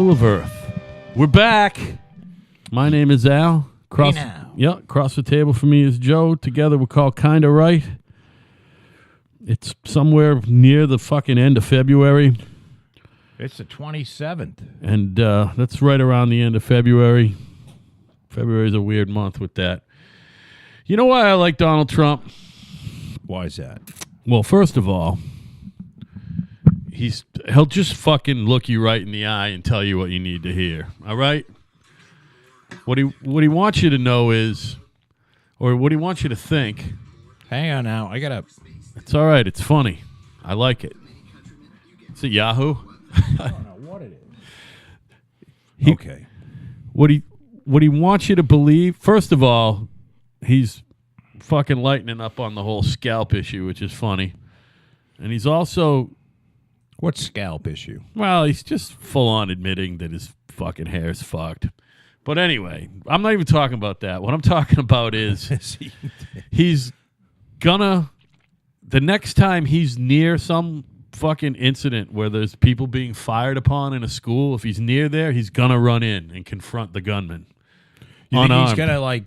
people of Earth. We're back. My name is Al. Across the table from me is Joe. Together we're called Kinda Right. It's somewhere near the fucking end of February. It's the 27th. And that's right around the end of February. February is a weird month with that. You know why I like Donald Trump? Why is that? Well, first of all, he'll just fucking look you right in the eye and tell you what you need to hear. All right? What he wants you to know is, or what he wants you to think. Hang on now. I gotta. It's all right. It's funny. I like it. Is it Yahoo? I don't know what it is. Okay. What he wants you to believe, first of all, he's fucking lightening up on the whole scalp issue, which is funny. And he's also... What scalp issue? Well, he's just full on admitting that his fucking hair is fucked. But anyway, I'm not even talking about that. What I'm talking about is he's gonna... The next time he's near some fucking incident where there's people being fired upon in a school, if he's near there, he's gonna run in and confront the gunman. You think he's gonna like...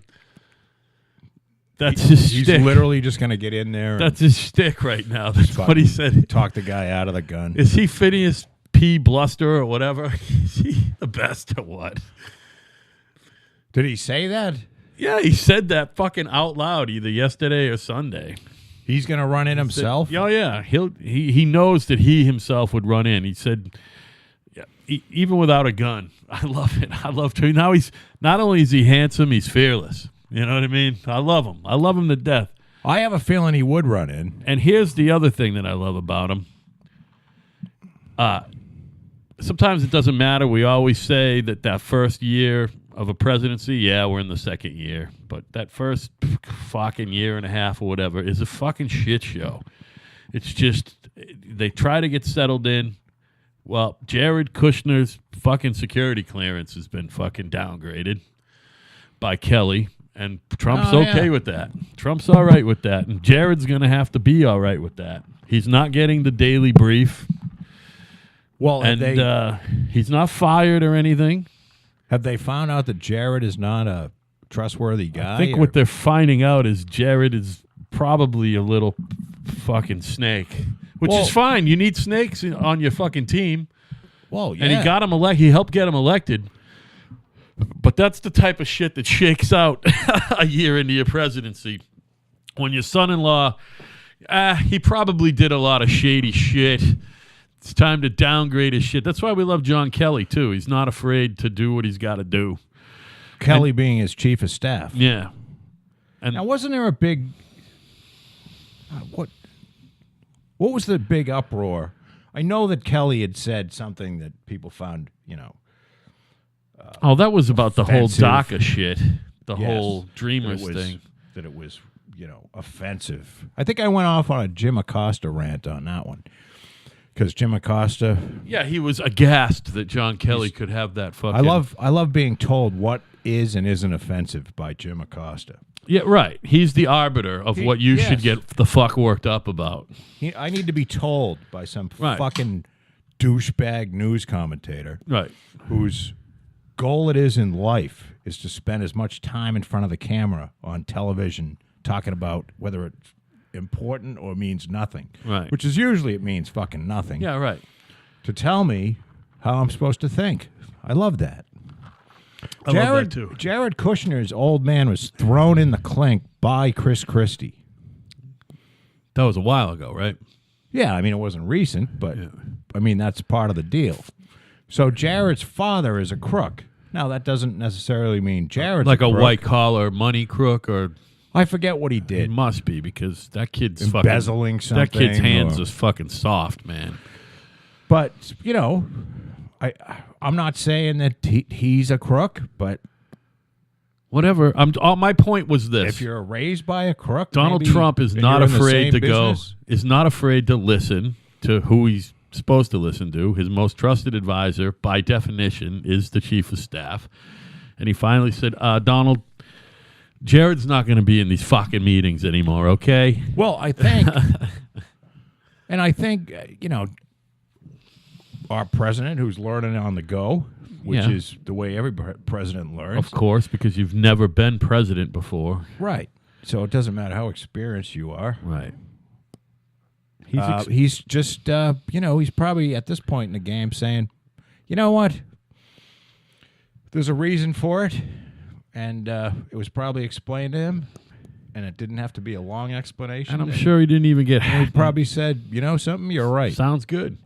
That's his He's shtick. Literally just going to get in there. That's his shtick right now. That's what he said. Talk the guy out of the gun. Is he Phineas P. Bluster or whatever? Is he the best at what? Did he say that? Yeah, he said that fucking out loud either yesterday or Sunday. He's going to run in himself? Oh, yeah. He knows that he himself would run in. He said, yeah, even without a gun. I love it. I love to. Now he's, not only is he handsome, he's fearless. You know what I mean? I love him. I love him to death. I have a feeling he would run in. And here's the other thing that I love about him. Sometimes it doesn't matter. We always say that first year of a presidency, yeah, we're in the second year. But that first fucking year and a half or whatever is a fucking shit show. It's just, they try to get settled in. Well, Jared Kushner's fucking security clearance has been fucking downgraded by Kelly. And Trump's okay with that. Trump's all right with that. And Jared's going to have to be all right with that. He's not getting the daily brief. Well, and he's not fired or anything. Have they found out that Jared is not a trustworthy guy? I think what they're finding out is Jared is probably a little fucking snake, which is fine. You need snakes on your fucking team. Well, yeah. And he got him elected. He helped get him elected. But that's the type of shit that shakes out a year into your presidency. When your son-in-law, he probably did a lot of shady shit. It's time to downgrade his shit. That's why we love John Kelly, too. He's not afraid to do what he's got to do. Kelly being his chief of staff. Yeah. And now, wasn't there a big... What was the big uproar? I know that Kelly had said something that people found, that was about the whole offensive. DACA shit, the whole Dreamers thing. That it was, offensive. I think I went off on a Jim Acosta rant on that one. Because Jim Acosta... Yeah, he was aghast that John Kelly could have that fucking... I love being told what is and isn't offensive by Jim Acosta. Yeah, right. He's the arbiter of what you should get the fuck worked up about. I need to be told by some fucking douchebag news commentator. Right. Whose goal it is in life is to spend as much time in front of the camera on television talking about whether it's important or means nothing. Right. Which is usually it means fucking nothing. Yeah, right. To tell me how I'm supposed to think. I love that. I love that too. Jared Kushner's old man was thrown in the clink by Chris Christie. That was a while ago, right? Yeah, I mean, it wasn't recent, but I mean, that's part of the deal. So Jared's father is a crook. Now, that doesn't necessarily mean Jared's like a crook. white-collar money crook, or... I forget what he It did. must be, because that kid's Embezzling fucking... That kid's something, hands or- is fucking soft, man. But, I'm not saying that he's a crook, but... Whatever. My point was this. If you're raised by a crook, Donald maybe, Trump is and not you're in the afraid same to go... business. Is not afraid to listen to who he's supposed to listen to. His most trusted advisor, by definition, is the chief of staff. And he finally said, Donald, Jared's not going to be in these fucking meetings anymore, okay? Well, I think, and I think, our president, who's learning on the go, which Yeah. is the way every president learns. Of course, because you've never been president before. Right. So it doesn't matter how experienced you are. Right. He's just, he's probably at this point in the game saying, you know what? There's a reason for it, and it was probably explained to him, and it didn't have to be a long explanation. And I'm sure he didn't even get. He probably said, you know something, you're right. Sounds good.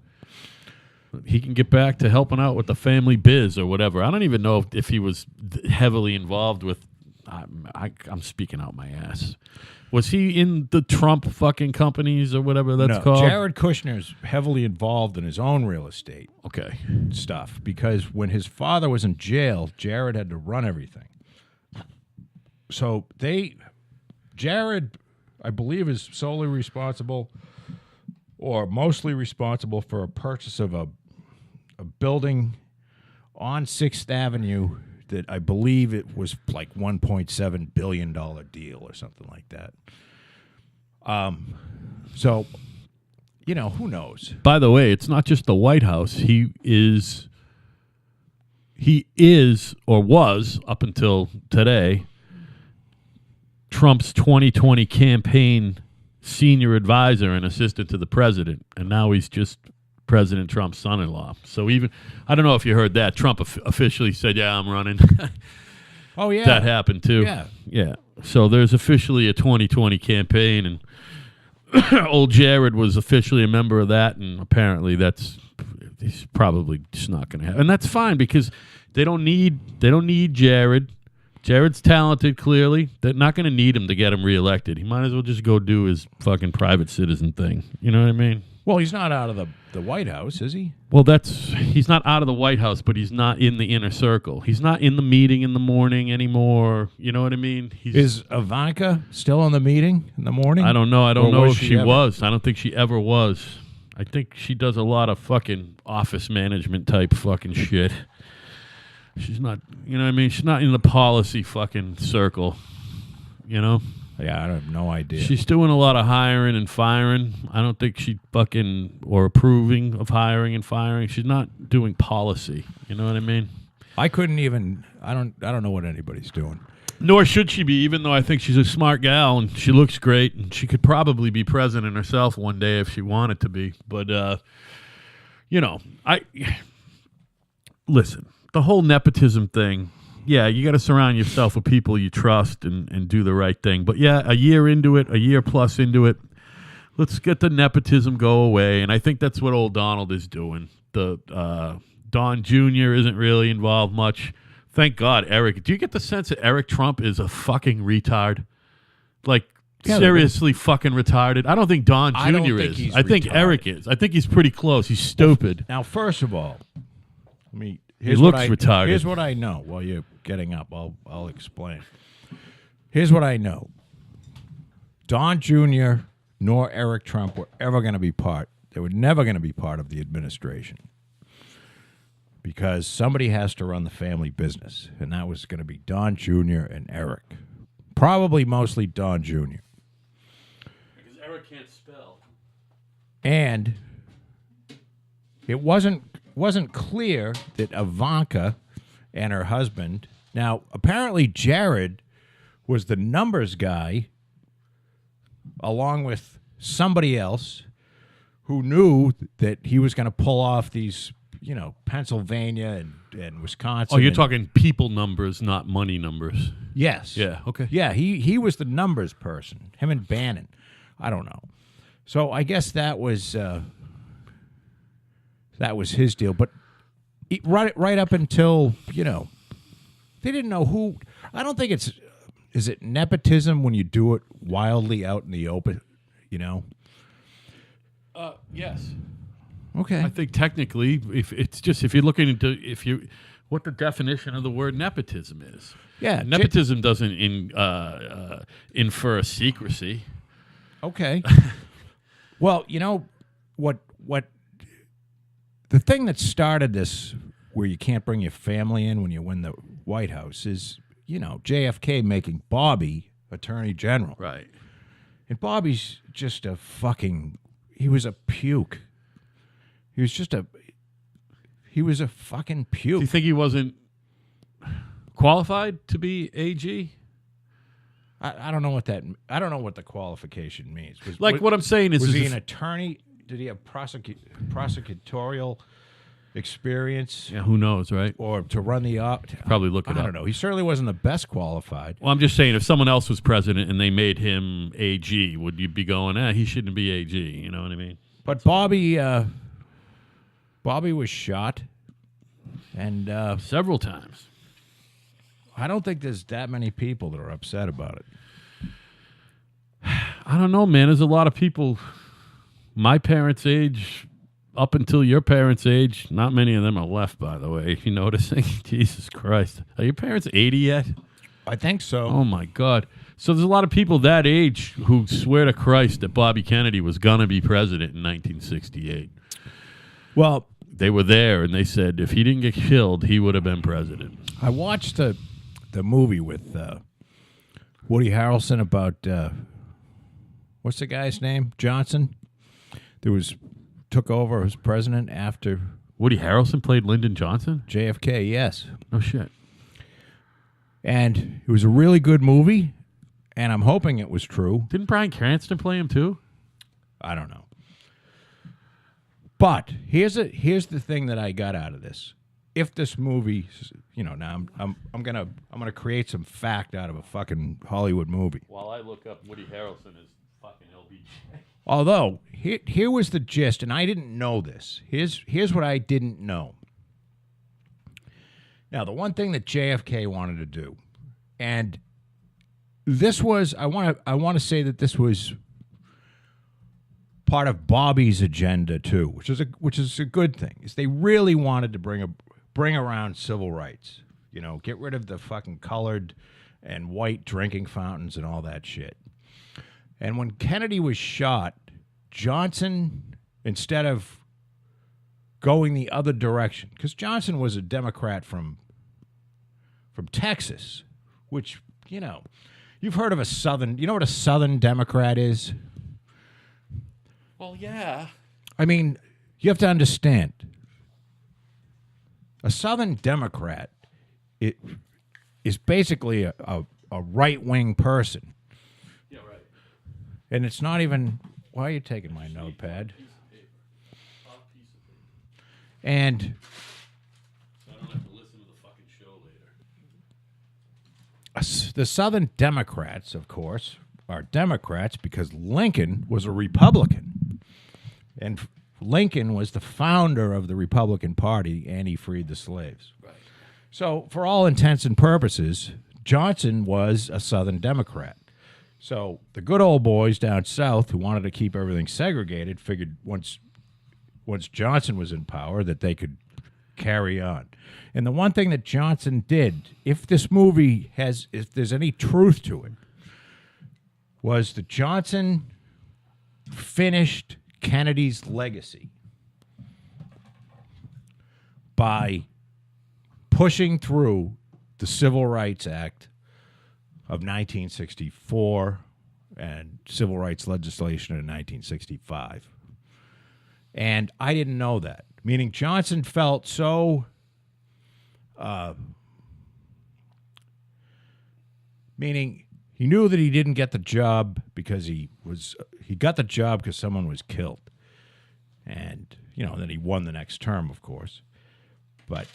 He can get back to helping out with the family biz or whatever. I don't even know if he was heavily involved with. I'm speaking out my ass. Was he in the Trump fucking companies or whatever that's No, called? Jared Kushner's heavily involved in his own real estate Okay. stuff because when his father was in jail, Jared had to run everything. So Jared, I believe, is solely responsible or mostly responsible for a purchase of a building on 6th Avenue that I believe it was like $1.7 billion deal or something like that. So, who knows? By the way, it's not just the White House. He is or was up until today Trump's 2020 campaign senior advisor and assistant to the president, and now he's just President Trump's son-in-law. So I don't know if you heard that, Trump officially said, yeah, I'm running. Oh, yeah. That happened, too. Yeah. So there's officially a 2020 campaign, and old Jared was officially a member of that, and apparently he's probably just not going to happen. And that's fine because they don't need Jared. Jared's talented, clearly. They're not going to need him to get him reelected. He might as well just go do his fucking private citizen thing. You know what I mean? Well, he's not out of the White House, is he? Well, he's not out of the White House, but he's not in the inner circle. He's not in the meeting in the morning anymore. You know what I mean? Is Ivanka still in the meeting in the morning? I don't know. I don't know if she ever? was. I don't think she ever was. I think she does a lot of fucking office management type fucking shit. She's not, you know what I mean? She's not in the policy fucking circle, you know? Yeah, I have no idea. She's doing a lot of hiring and firing. I don't think she or approving of hiring and firing. She's not doing policy. You know what I mean? I couldn't even. I don't know what anybody's doing. Nor should she be, even though I think she's a smart gal and she looks great and she could probably be president herself one day if she wanted to be. But listen. The whole nepotism thing. Yeah, you got to surround yourself with people you trust and do the right thing. But yeah, a year plus into it, let's get the nepotism go away. And I think that's what old Donald is doing. The Don Jr. isn't really involved much. Thank God, Eric. Do you get the sense that Eric Trump is a fucking retard? Like, seriously fucking retarded? I don't think Don Jr. is. I think Eric is. I think he's pretty close. He's stupid. Now, first of all, he looks retarded. Here's what I know. While you're getting up, I'll explain. Here's what I know. Don Jr. nor Eric Trump were ever going to be part. They were never going to be part of the administration because somebody has to run the family business, and that was going to be Don Jr. and Eric. Probably mostly Don Jr. Because Eric can't spell. And it wasn't clear that Ivanka and her husband. Now, apparently Jared was the numbers guy along with somebody else who knew that he was going to pull off these, Pennsylvania and Wisconsin. Oh, you're talking people numbers, not money numbers. Yes. Yeah, okay. Yeah, he was the numbers person, him and Bannon. I don't know. So I guess that was his deal. But right up until, they didn't know who. I don't think is it nepotism when you do it wildly out in the open, Yes. Okay. I think technically, if you're looking into what the definition of the word nepotism is. Yeah. Nepotism doesn't infer secrecy. Okay. Well, what the thing that started this, where you can't bring your family in when you win the White House, is JFK making Bobby Attorney General. Right. And Bobby's just he was a puke. He was just He was a fucking Do you puke. think he wasn't qualified to be AG? I don't know what that. I don't know what the qualification means. What I'm saying is, was he if- an attorney? Did he have prosecutorial experience, yeah, who knows, right? or to run the op? Probably look it I up. don't know. He certainly wasn't the best qualified. Well, I'm just saying, if someone else was president and they made him AG, would you be going, he shouldn't be AG? You know what I mean? But Bobby was shot, and Several times. I don't think there's that many people that are upset about it. I don't know, man. There's a lot of people my parents' age, up until your parents' age. Not many of them are left, by the way. You noticing? Jesus Christ. Are your parents 80 yet? I think so. Oh, my God. So there's a lot of people that age who swear to Christ that Bobby Kennedy was going to be president in 1968. Well, They were there, and they said if he didn't get killed, he would have been president. I watched the movie with Woody Harrelson about what's the guy's name? Johnson. Took over as president after Woody Harrelson played Lyndon Johnson? JFK. Yes, No shit. and it was a really good movie, and I'm hoping it was true. Didn't Bryan Cranston play him too? I don't know. But here's the thing that I got out of this. If this movie, now I'm gonna create some fact out of a fucking Hollywood movie. While I look up Woody Harrelson as fucking LBJ. Although here was the gist, and I didn't know this. Here's what I didn't know. Now, the one thing that JFK wanted to do, and this was I want to say that this was part of Bobby's agenda too, which is a good thing. Is they really wanted to bring around civil rights. Get rid of the fucking colored and white drinking fountains and all that shit. And when Kennedy was shot, Johnson, instead of going the other direction, because Johnson was a Democrat from Texas, which, you've heard of a Southern, you know what a Southern Democrat is? Well, yeah. I mean, you have to understand, a Southern Democrat is basically a right-wing person. Yeah, right. And it's not even, why are you taking my notepad? And So I don't have to listen to the fucking show later. the Southern Democrats, of course, are Democrats because Lincoln was a Republican. And Lincoln was the founder of the Republican Party, and he freed the slaves. Right. So, for all intents and purposes, Johnson was a Southern Democrat. So, the good old boys down south who wanted to keep everything segregated figured once Johnson was in power that they could carry on. And the one thing that Johnson did, if this movie if there's any truth to it, was that Johnson finished Kennedy's legacy by pushing through the Civil Rights Act of 1964 and civil rights legislation in 1965. And I didn't know that, meaning Johnson felt so meaning he knew that he didn't get the job because he got the job because someone was killed. And, then he won the next term, of course. But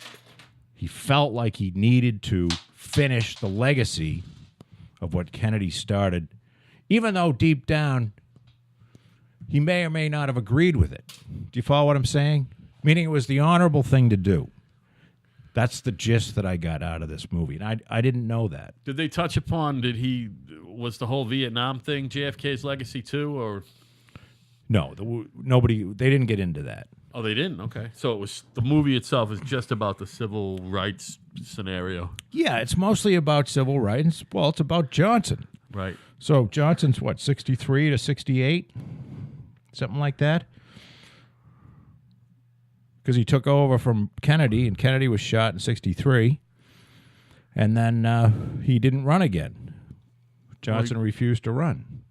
he felt like he needed to finish the legacy of what Kennedy started, even though deep down he may or may not have agreed with it. Do you follow what I'm saying? Meaning it was the honorable thing to do. That's the gist that I got out of this movie. And I didn't know that. Did they touch upon, was the whole Vietnam thing JFK's legacy too, or? No, they didn't get into that. Oh, they didn't? Okay. So it was, the movie itself is just about the civil rights scenario. Yeah, it's mostly about civil rights. Well, it's about Johnson. Right. So Johnson's what, 63 to 68? Something like that? Because he took over from Kennedy, and Kennedy was shot in 63. And then he didn't run again. Johnson refused to run.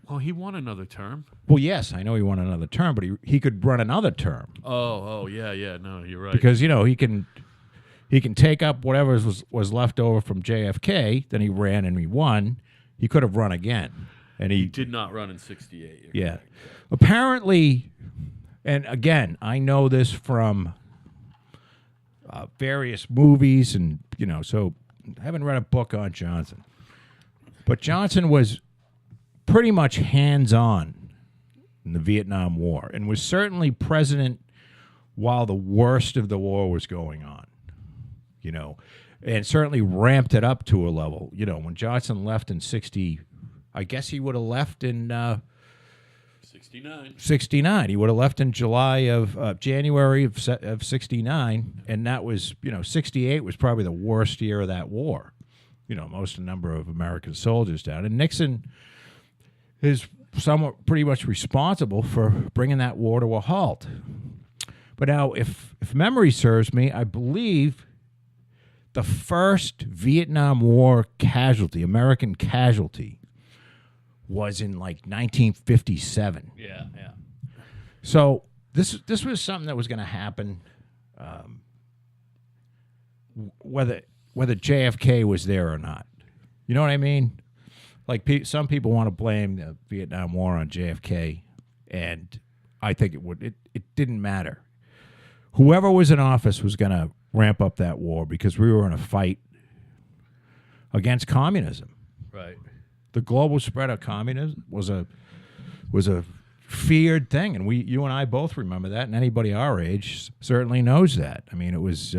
Well, he won another term. Well, yes, I know he won another term, but he could run another term. Oh, yeah. No, you're right. Because, he can take up whatever was left over from JFK, then he ran and he won. He could have run again. And he did not run in 68. Yeah. Correct. Apparently, and again, I know this from various movies and, so I haven't read a book on Johnson. But Johnson was pretty much hands-on in the Vietnam War and was certainly president while the worst of the war was going on, and certainly ramped it up to a level. When Johnson left in 60, I guess he would have left in 69. 69. He would have left in January of 69, and that was, 68 was probably the worst year of that war. Most number of American soldiers down. And Nixon is somewhat pretty much responsible for bringing that war to a halt. But now, if memory serves me, I believe the first Vietnam War casualty, American casualty, was in like 1957. Yeah. So this was something that was going to happen, whether JFK was there or not. You know what I mean? Like some people want to blame the Vietnam War on JFK, and I think it didn't matter. Whoever was in office was going to ramp up that war because we were in a fight against communism. Right. The global spread of communism was a feared thing, and you and I both remember that, and anybody our age certainly knows that. I mean, it was.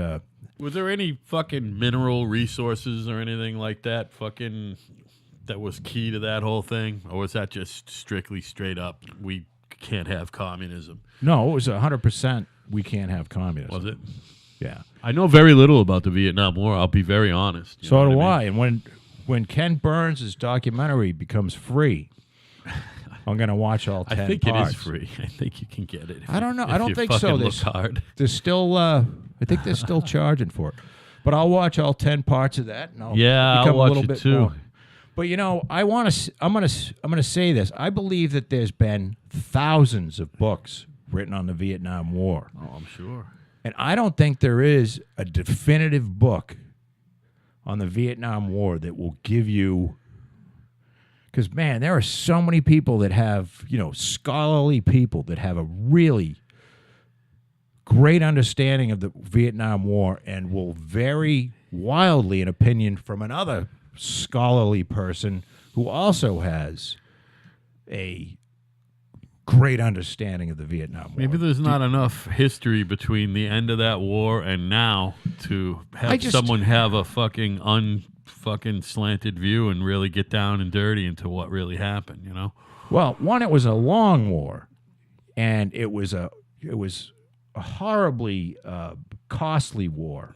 Was there any fucking mineral resources or anything like that that was key to that whole thing? Or was that just strictly straight up, we can't have communism? No, it was 100% we can't have communism. Was it? Yeah. I know very little about the Vietnam War, I'll be very honest. So do I. And when Ken Burns' documentary becomes free, I'm going to watch all 10 I think parts. It is free. I think you can get it. I don't know. I don't think so. Look hard. There's still, I think they're still charging for it. But I'll watch all 10 parts of that, and I'll become I'll watch a little it bit too. more. But I'm going to say this. I believe that there's been thousands of books written on the Vietnam War. Oh, I'm sure. And I don't think there is a definitive book on the Vietnam War that will give you, because, man, there are so many people that have, scholarly people that have a really great understanding of the Vietnam War and will vary wildly in opinion from another scholarly person who also has a great understanding of the Vietnam War. Maybe there's not enough history between the end of that war and now to have someone have a fucking unfucking slanted view and really get down and dirty into what really happened, Well, one, it was a long war, and it was a horribly costly war.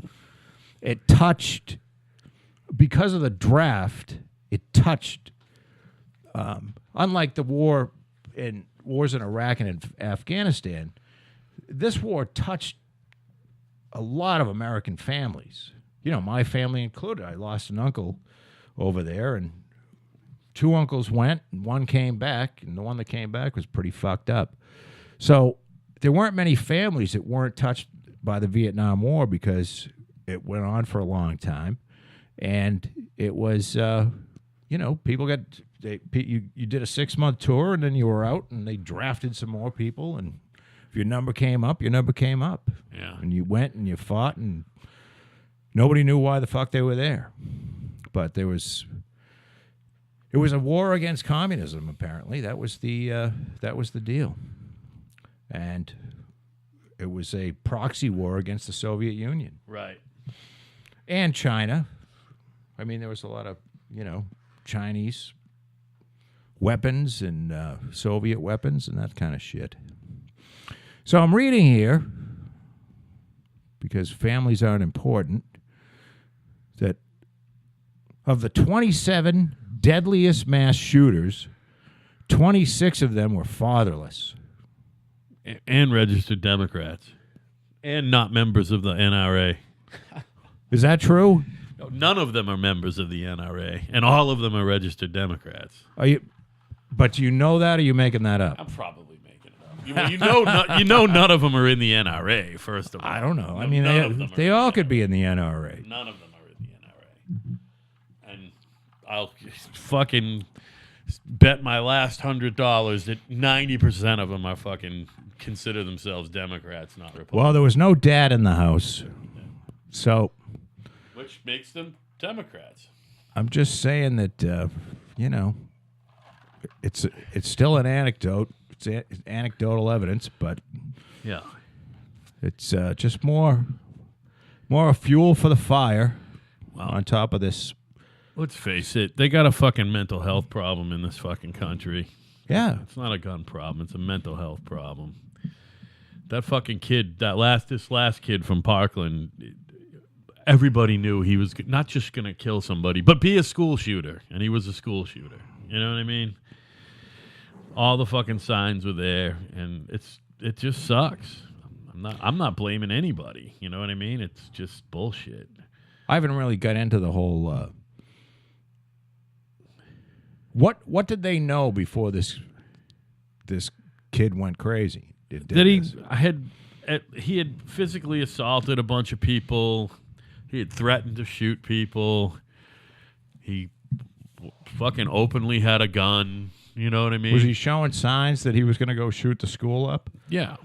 It touched, because of the draft, unlike the wars in Iraq and in Afghanistan, this war touched a lot of American families. My family included. I lost an uncle over there, and 2 uncles went, and 1 came back, and the one that came back was pretty fucked up. So there weren't many families that weren't touched by the Vietnam War because it went on for a long time, and it was, people got. You did a 6-month tour, and then you were out, and they drafted some more people, and if your number came up, your number came up. Yeah. And you went and you fought, and nobody knew why the fuck they were there. But it was a war against communism, apparently. That was the deal. And it was a proxy war against the Soviet Union. Right. And China. I mean, there was a lot of, Chinese weapons and Soviet weapons and that kind of shit. So I'm reading here, because families aren't important, that of the 27 deadliest mass shooters, 26 of them were fatherless. And registered Democrats. And not members of the NRA. Is that true? None of them are members of the NRA, and all of them are registered Democrats. But But do you know that, or are you making that up? I'm probably making it up. You know, none of them are in the NRA. First of all, I don't know. I No- mean, none of them they are all in the could be in the NRA. None of them are in the NRA. And I'll fucking bet my last $100 that 90% of them are fucking consider themselves Democrats, not Republicans. Well, there was no dad in the house, so Which makes them Democrats. I'm just saying that it's still an anecdote. It's anecdotal evidence, but Yeah. it's just more fuel for the fire. Wow. On top of this, Let's face it, they got a fucking mental health problem in this fucking country. yeah, It's not a gun problem, it's a mental health problem. That fucking kid, this last kid from Parkland, everybody knew he was not just going to kill somebody, but be a school shooter, and he was a school shooter. You know what I mean? All the fucking signs were there, and it just sucks. I'm not blaming anybody. You know what I mean? It's just bullshit. I haven't really got into the whole. What did they know before this kid went crazy? That he had physically assaulted a bunch of people. He had threatened to shoot people. He fucking openly had a gun. You know what I mean? Was he showing signs that he was going to go shoot the school up? Yeah,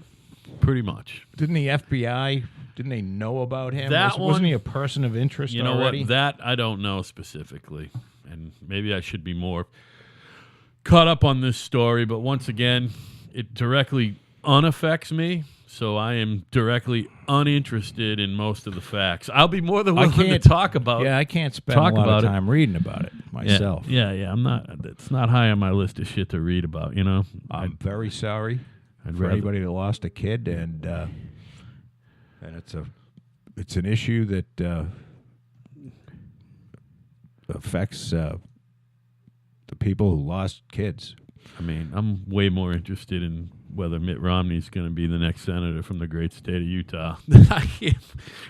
pretty much. Didn't the FBI? Didn't they know about him? That Wasn't he a person of interest? You know already? what? That I don't know specifically, and maybe I should be more caught up on this story. But once again, it directly unaffects me, so I am directly uninterested in most of the facts. I'll be more than willing to talk about. Yeah, I can't spend a lot of time reading about it myself. Yeah. I'm not. It's not high on my list of shit to read about. You know, I'm very sorry I'd for rather- anybody that lost a kid, and it's an issue that affects the people who lost kids. I mean, I'm way more interested in whether Mitt Romney's going to be the next senator from the great state of Utah.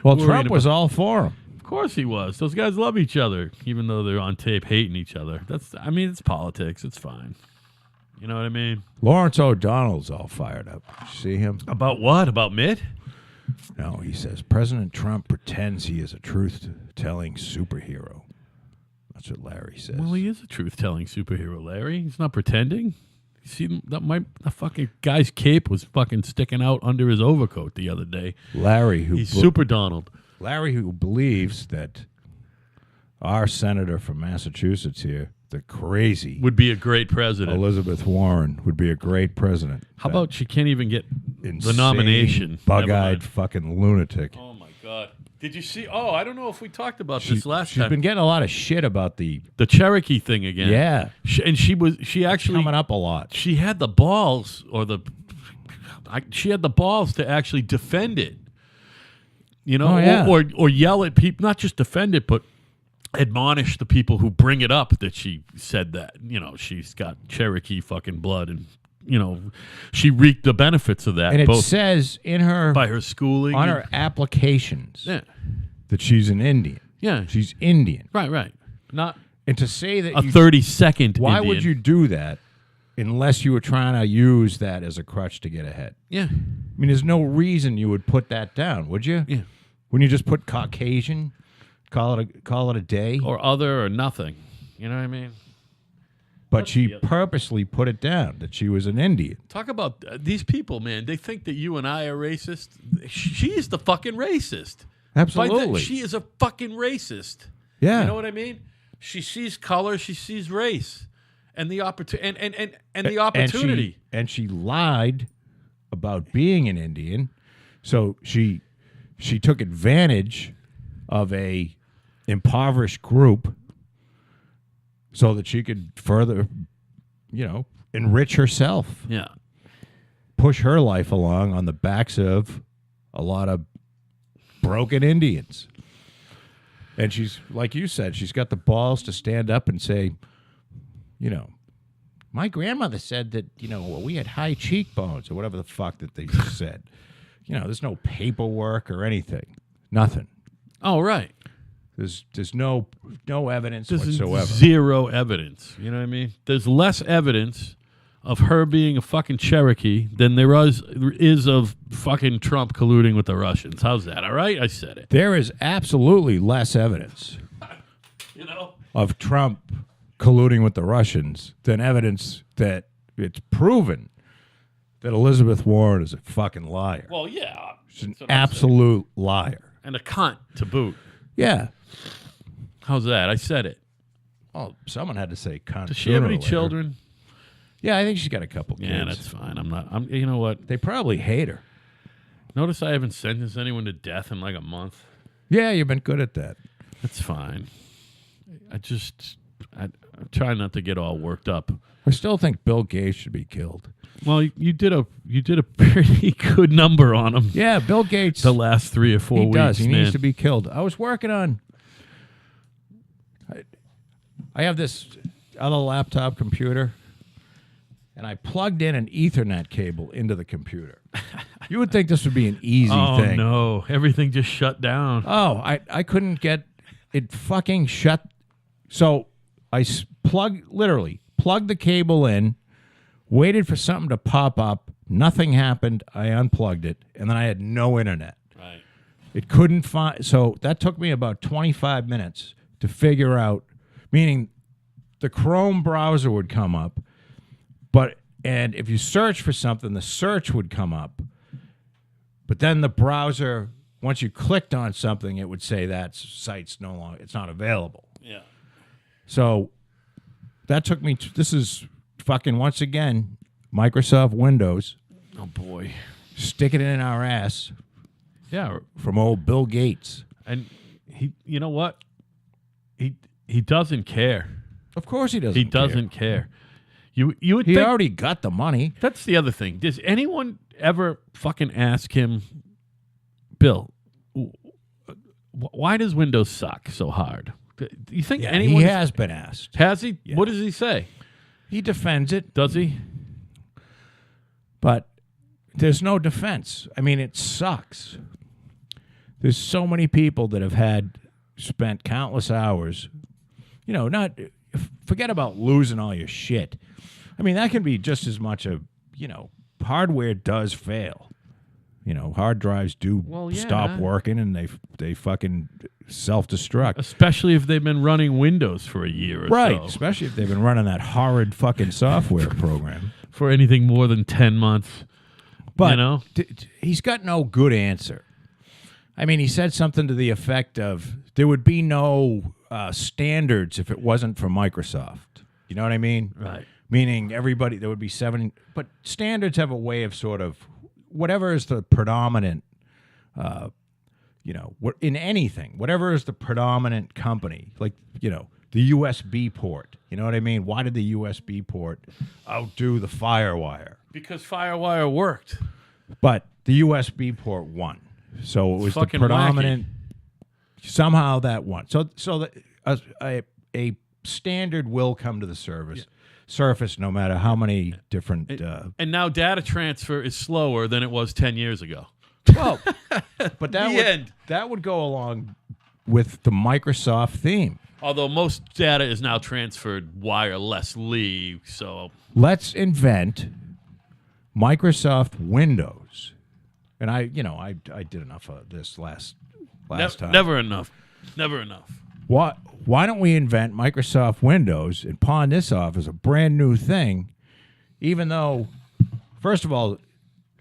Well, Worried Trump was about- all for him. Of course he was. Those guys love each other, even though they're on tape hating each other. It's politics. It's fine. You know what I mean? Lawrence O'Donnell's all fired up. See him? About what? About Mitt? No, he says President Trump pretends he is a truth-telling superhero. That's what Larry says. Well, he is a truth-telling superhero, Larry. He's not pretending. You see, the fucking guy's cape was fucking sticking out under his overcoat the other day. He's Super Donald. Larry, who believes that our senator from Massachusetts here, the crazy Would be a great president. Elizabeth Warren, would be a great president. How about she can't even get the Insane, nomination? Never bug-eyed mind. fucking lunatic. Oh, my God. Did you see? Oh, I don't know if we talked about this last She's time. been getting a lot of shit about the Cherokee thing again. Yeah. She actually coming up a lot. she had the balls she had the balls to actually defend it. You know, Oh, yeah. or yell at people, not just defend it, but admonish the people who bring it up that she said that, you know, she's got Cherokee fucking blood, and, you know, she reaped the benefits of that, And it both says in her by her schooling on and- her applications yeah, that she's an Indian. yeah, She's Indian. right, not And to say that a you 32nd. why Indian. would you do that unless you were trying to use that as a crutch to get ahead? Yeah, I mean, there's no reason you would put that down, would you? yeah, Wouldn't you just put Caucasian, call it a day? or other or nothing. You know what I mean? But she purposely put it down that she was an Indian. Talk about these people, man. They think that you and I are racist. She's the fucking racist. Absolutely. She is a fucking racist. Yeah. You know what I mean? She sees color. She sees race, and the opportunity, and the opportunity. And she lied about being an Indian, so she took advantage of a impoverished group so that she could further, enrich herself, Yeah. push her life along on the backs of a lot of broken Indians. And she's, like you said, she's got the balls to stand up and say, my grandmother said that, we had high cheekbones or whatever the fuck that they said. There's no paperwork or anything. Nothing. Oh, right. There's no evidence There's whatsoever. zero evidence. You know what I mean? There's less evidence of her being a fucking Cherokee than there is of fucking Trump colluding with the Russians. How's that? All right? I said it. There is absolutely less evidence You know? of Trump colluding with the Russians than evidence that it's proven that Elizabeth Warren is a fucking liar. Well, yeah. She's an That's what I'm saying. absolute liar. And a cunt to boot. Yeah. How's that? I said it. Well, someone had to say cunt. Does she have sooner any or later. children? Yeah, I think she's got a couple kids. Yeah, that's fine. You know what? They probably hate her. Notice I haven't sentenced anyone to death in like a month. Yeah, you've been good at that. That's fine. I'm trying not to get all worked up. I still think Bill Gates should be killed. Well, you did a pretty good number on him. Yeah, Bill Gates. The last 3 or 4 he weeks. does. He man. needs to be killed. I was working on. I have this other laptop computer, and I plugged in an Ethernet cable into the computer. You would think this would be an easy thing. Oh no! Everything just shut down. Oh, I couldn't get it. Fucking shut. So I literally plugged the cable in, waited for something to pop up. Nothing happened. I unplugged it, and then I had no internet. Right. It couldn't find. So that took me about 25 minutes to figure out. Meaning, the Chrome browser would come up, and if you search for something, the search would come up. But then the browser, once you clicked on something, it would say that site's no longer. It's not available. Yeah. So that took me. This is fucking once again Microsoft Windows. Oh boy. Sticking it in our ass Yeah. from old Bill Gates. And he, you know what? He doesn't care. Of course he doesn't. He doesn't care. You would He think already got the money. that's the other thing. Does anyone ever fucking ask him, Bill, why does Windows suck so hard? Do you think Yeah, anyone he has been asked. Has he? Yeah. What does he say? He defends it, Does he? but there's no defense. I mean, it sucks. There's so many people that have spent countless hours, forget about losing all your shit. I mean, that can be just as much hardware does fail. Hard drives do Well, yeah. stop working and they fucking self-destruct. Especially if they've been running Windows for a year or Right, so. especially if they've been running that horrid fucking software program. For anything more than 10 months. But he's got no good answer. I mean, he said something to the effect of there would be no standards if it wasn't for Microsoft. You know what I mean? Right. Meaning everybody, there would be 7. But standards have a way of sort of, whatever is the predominant, in anything, whatever is the predominant company, like, the USB port. You know what I mean? Why did the USB port outdo the FireWire? Because FireWire worked. But the USB port won. So it was the fucking predominant. Somehow that won. So a standard will come to the surface no matter how many different. And now data transfer is slower than it was 10 years ago. Well, but that would go along with the Microsoft theme. Although most data is now transferred wirelessly, so Let's invent Microsoft Windows. And I did enough of this last time. never enough. Never enough. Why don't we invent Microsoft Windows and pawn this off as a brand new thing, even though, first of all,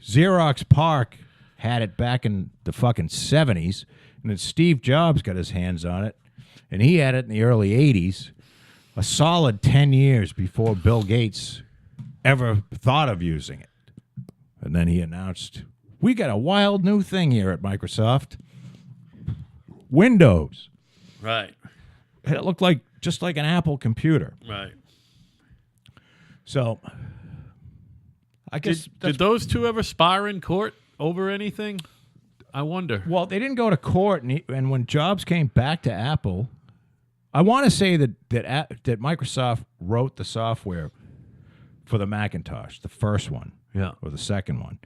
Xerox PARC had it back in the fucking 70s, and then Steve Jobs got his hands on it, and he had it in the early 80s, a solid 10 years before Bill Gates ever thought of using it. And then he announced, we got a wild new thing here at Microsoft. Windows. Right. It looked just like an Apple computer. Right. So, I guess Did those two ever spar in court over anything? I wonder. Well, they didn't go to court, and when Jobs came back to Apple, I want to say that Microsoft wrote the software for the Macintosh, the first one, or the second one.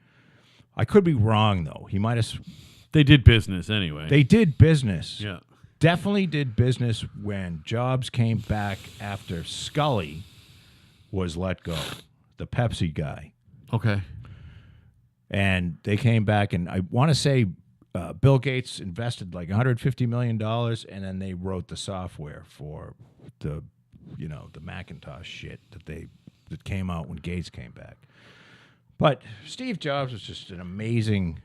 I could be wrong though. He might have. They did business anyway. They did business. Yeah. definitely did business when Jobs came back after Scully was let go, the Pepsi guy. Okay. And they came back, and I want to say Bill Gates invested like $150 million, and then they wrote the software for the Macintosh shit that came out when Gates came back. But Steve Jobs was just an amazing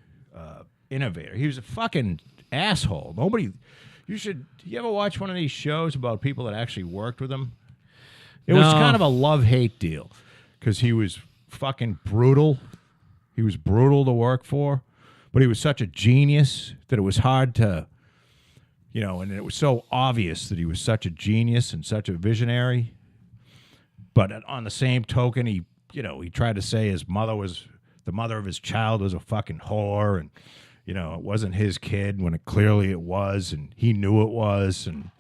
innovator. He was a fucking asshole. You ever watch one of these shows about people that actually worked with him? It was kind of a love-hate deal because he was fucking brutal. He was brutal to work for, but he was such a genius that it was hard to, and it was so obvious that he was such a genius and such a visionary. But on the same token, he tried to say his mother was the mother of his child was a fucking whore, and it wasn't his kid when clearly it was, and he knew it was, and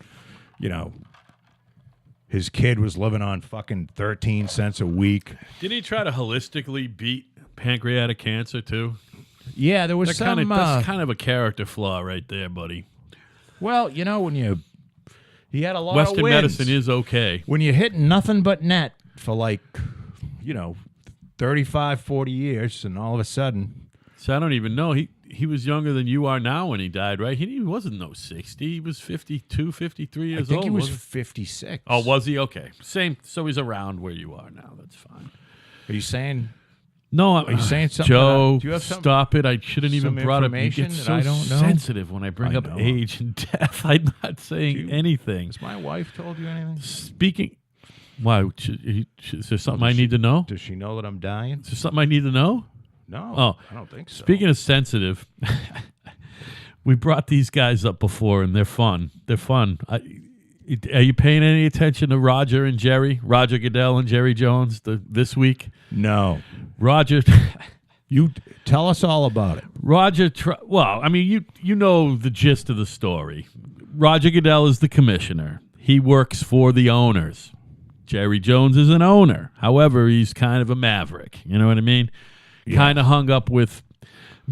his kid was living on fucking 13 cents a week. Didn't he try to holistically beat pancreatic cancer too? Yeah, there was that's kind of a character flaw right there, buddy. Well, when he had a lot Western of wins. medicine is okay. When you're hitting nothing but net for 35, 40 years, and all of a sudden. So I don't even know. He was younger than you are now when he died, right? He wasn't 60. He was 52, 53 years old. I think he was 56. Oh, was he? Okay. Same. So he's around where you are now. That's fine. Are you saying... No, are you saying something? Joe, stop it. I shouldn't even brought up. You get so I don't know. sensitive when I bring up age and death. I'm not saying anything. Has my wife told you anything? Speaking... Why? Is there something I need to know? Does she know that I'm dying? Is there something I need to know? No, I don't think so. Speaking of sensitive, we brought these guys up before, and they're fun. They're fun. Are you paying any attention to Roger and Jerry? Roger Goodell and Jerry Jones this week? No. Roger... You tell us all about it. Roger... well, I mean, you know the gist of the story. Roger Goodell is the commissioner. He works for the owners. Jerry Jones is an owner. However, he's kind of a maverick. You know what I mean? Yeah. Kind of hung up with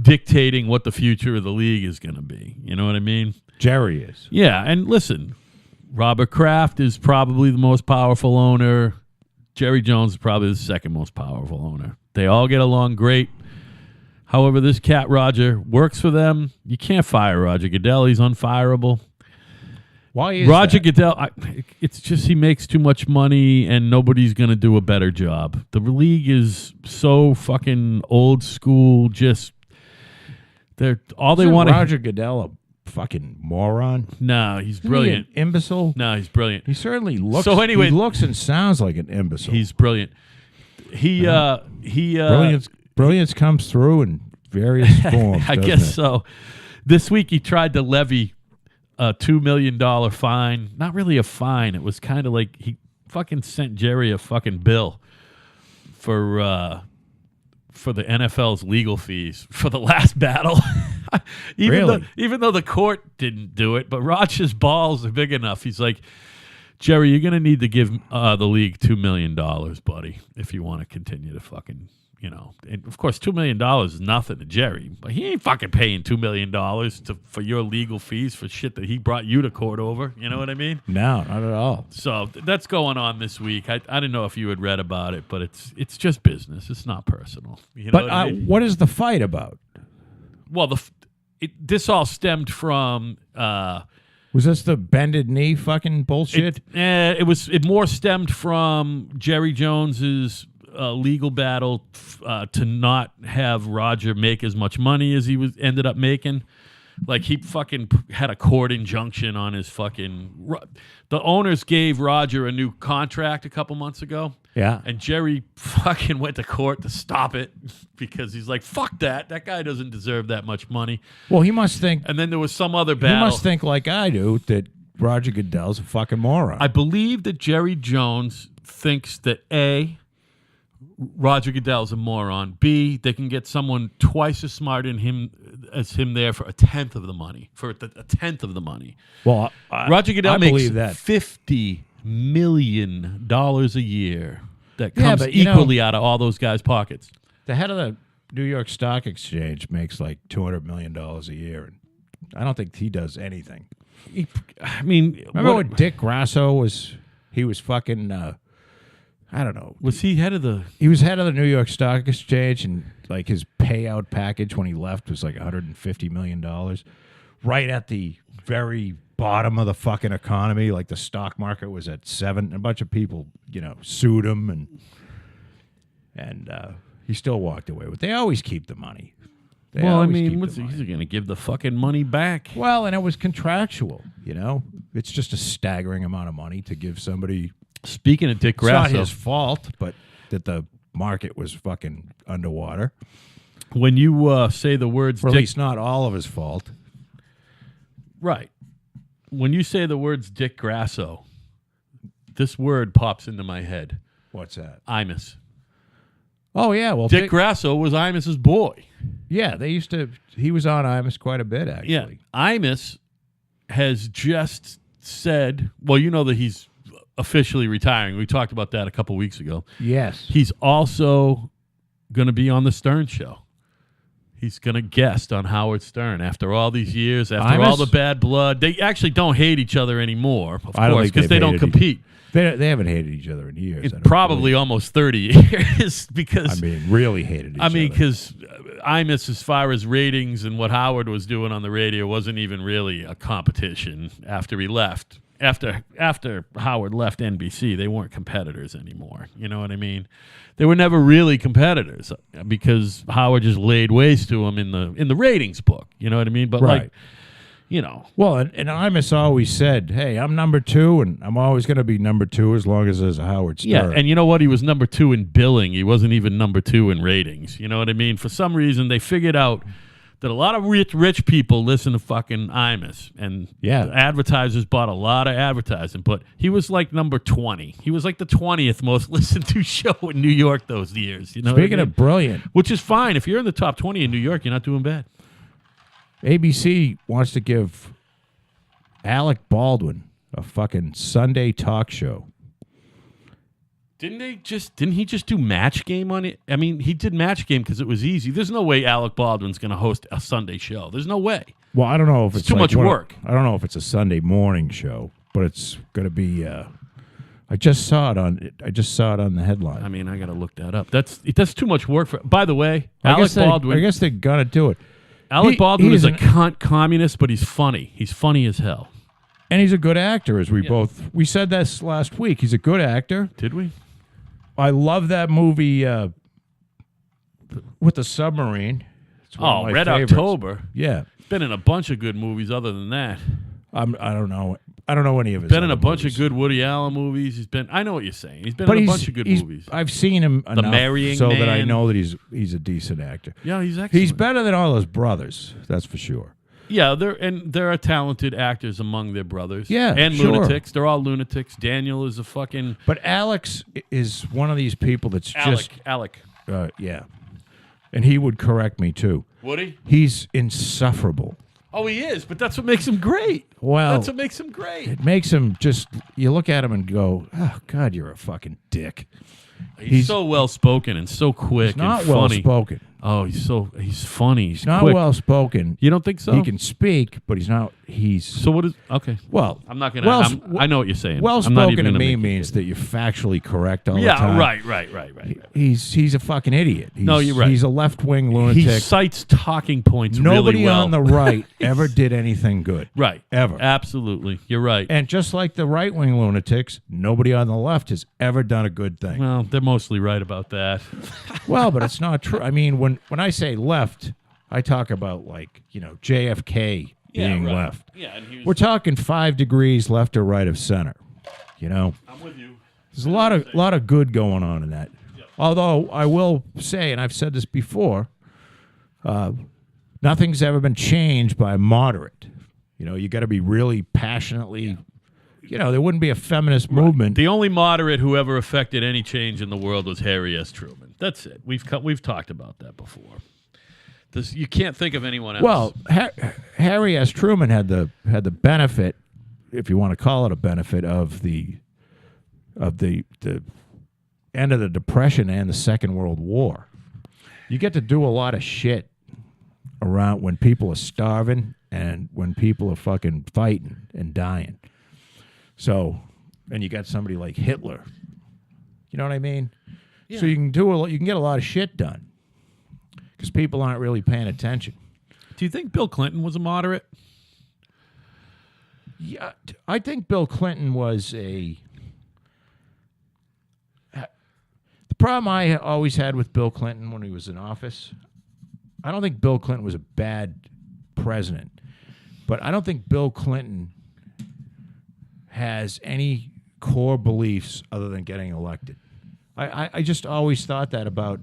dictating what the future of the league is going to be. You know what I mean? Jerry is. Yeah, and listen, Robert Kraft is probably the most powerful owner. Jerry Jones is probably the second most powerful owner. They all get along great. However, this cat Roger works for them. You can't fire Roger Goodell. He's unfireable. Why is Roger that? Goodell? It's just he makes too much money, and nobody's going to do a better job. The league is so fucking old school. Just they want. Roger Goodell a fucking moron? No, he's brilliant. He an imbecile? No, he's brilliant. He certainly looks. So anyway, he looks and sounds like an imbecile. He's brilliant. Brilliance comes through in various forms. I guess so. This week he tried to levy a $2 million fine. Not really a fine. It was kind of like he fucking sent Jerry a fucking bill for the NFL's legal fees for the last battle. Even though the court didn't do it, but Roger's balls are big enough. He's like, Jerry, you're going to need to give the league $2 million, buddy, if you want to continue to fucking... and of course, $2 million is nothing to Jerry, but he ain't fucking paying $2 million for your legal fees for shit that he brought you to court over. You know what I mean? No, not at all. So that's going on this week. I didn't know if you had read about it, but it's just business. It's not personal. You know but what I mean? What is the fight about? Well, this all stemmed from... was this the bended knee fucking bullshit? It more stemmed from Jerry Jones's... legal battle to not have Roger make as much money as he ended up making. Like he fucking had a court injunction on his fucking... The owners gave Roger a new contract a couple months ago. Yeah. And Jerry fucking went to court to stop it because he's like, fuck that. That guy doesn't deserve that much money. Well, he must think... And then there was some other battle. He must think like I do that Roger Goodell's a fucking moron. I believe that Jerry Jones thinks that A... Roger Goodell's a moron. B, they can get someone twice as smart as him there for a tenth of the money. Well, Roger Goodell makes that. $50 million a year. That comes equally out of all those guys' pockets. The head of the New York Stock Exchange makes like $200 million a year, and I don't think he does anything. I mean, Remember when Dick Grasso was? He was fucking. I don't know. Was he head of the? He was head of the New York Stock Exchange, and like his payout package when he left was like $150 million, right at the very bottom of the fucking economy. Like the stock market was at 7. And a bunch of people, sued him, and he still walked away with. They always keep the money. Well, I mean, he's going to give the fucking money back? Well, and it was contractual. It's just a staggering amount of money to give somebody. Speaking of Dick It's not Grasso, his fault, but that the market was fucking underwater. when you say the words Or at Dick, least not all of his fault. right? When you say the words Dick Grasso, this word pops into my head. What's that? Imus. Oh, yeah. Well, Dick Grasso was Imus's boy. Yeah, they used to. He was on Imus quite a bit, actually. Yeah, Imus has just said, well, you know that he's officially retiring. We talked about that a couple weeks ago. Yes. He's also going to be on the Stern Show. He's going to guest on Howard Stern after all these years, after all the bad blood. They actually don't hate each other anymore, of course, because they don't compete. They haven't hated each other in years. Probably almost 30 years because really hated each other. because Imus, as far as ratings and what Howard was doing on the radio, wasn't even really a competition after he left. After Howard left NBC, they weren't competitors anymore. You know what I mean? They were never really competitors because Howard just laid waste to them in the ratings book. You know what I mean? But Right. Well, and Imus always said, "Hey, I'm number 2, and I'm always going to be number 2 as long as there's a Howard Stern." Yeah, and you know what? He was number 2 in billing. He wasn't even number 2 in ratings. You know what I mean? For some reason, they figured out that a lot of rich people listen to fucking Imus, and Yeah. the advertisers bought a lot of advertising, but he was like number 20. He was like the 20th most listened to show in New York those years. You know, Speaking of brilliant, which is fine. If you're in the top 20 in New York, you're not doing bad. ABC wants to give Alec Baldwin a fucking Sunday talk show. Didn't he just do Match Game on it? I mean, he did Match Game because it was easy. There's no way Alec Baldwin's going to host a Sunday show. There's no way. Well, I don't know if it's too much work. I don't know if it's a Sunday morning show, but it's going to be. I just saw it on the headline. I mean, I got to look that up. That's too much work for. By the way, Alec Baldwin. I guess they're gonna do it. Alec Baldwin is a cunt communist, but he's funny. He's funny as hell. And he's a good actor, as we said this last week. He's a good actor. Did we? I love that movie with the submarine. It's one of my Red favorites. October. Yeah. Been in a bunch of good movies other than that. I don't know. I don't know any of his. Been in a other bunch movies. of good Woody Allen movies. I know what you're saying. He's been in a bunch of good movies. I've seen him enough Marrying so that I Man. know that he's a decent actor. Yeah, he's excellent. He's better than all his brothers. That's for sure. Yeah, there are talented actors among their brothers. Yeah, and sure. lunatics. They're all lunatics. Daniel is a fucking But Alex is one of these people that's Alec. yeah. And he would correct me too. Woody? He's insufferable. Oh, he is, but that's what makes him great. Well, That's what makes him great. it makes him just, you look at him and go, oh, God, you're a fucking dick. He's so well spoken and so quick He's not and well funny. spoken. Oh, he's funny. He's Not quick. well spoken. You don't think so? He can speak, but he's not. So what is okay? Well, I'm not gonna. I know what you're saying. well I'm not spoken even to gonna me make means that you're factually correct all the Yeah, time. right. He's a fucking idiot. No, you're right. He's a left wing He lunatic. cites talking points Nobody really well. on the right ever did anything good. Right. Ever. Absolutely. You're right. And just like the right wing lunatics, nobody on the left has ever done a good thing. Well, they're mostly right about that. Well, but it's not true. I mean, when I say left, I talk about JFK being right. left. Yeah, and he was, We're talking 5 degrees left or right of center. I'm with you. There's a lot of good going on in that. Yep. Although I will say, and I've said this before, nothing's ever been changed by moderate. You got to be really passionately. There wouldn't be a feminist movement. The only moderate who ever affected any change in the world was Harry S. Truman. That's it. We've talked about that before. You can't think of anyone else. Well, Harry S. Truman had the benefit, if you want to call it a benefit, of the end of the Depression and the Second World War. You get to do a lot of shit around when people are starving and when people are fucking fighting and dying. So, and you got somebody like Hitler. You know what I mean? Yeah. So you can you can get a lot of shit done because people aren't really paying attention. Do you think Bill Clinton was a moderate? Yeah, I think Bill Clinton was a. The problem I always had with Bill Clinton when he was in office, I don't think Bill Clinton was a bad president, but I don't think Bill Clinton has any core beliefs other than getting elected. I just always thought that about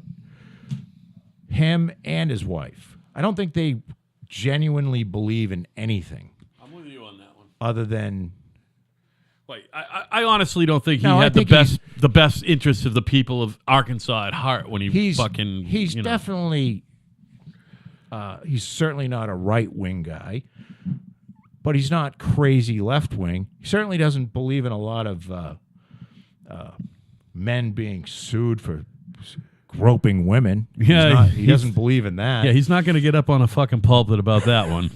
him and his wife. I don't think they genuinely believe in anything. I'm with you on that one. Other than, Wait, I honestly don't think he No, I had think the best interests of the people of Arkansas at heart when he he's fucking. he's you know. definitely he's certainly not a right wing guy, but he's not crazy left wing. He certainly doesn't believe in a lot of men being sued for groping women. Yeah, he doesn't believe in that. Yeah, he's not going to get up on a fucking pulpit about that one.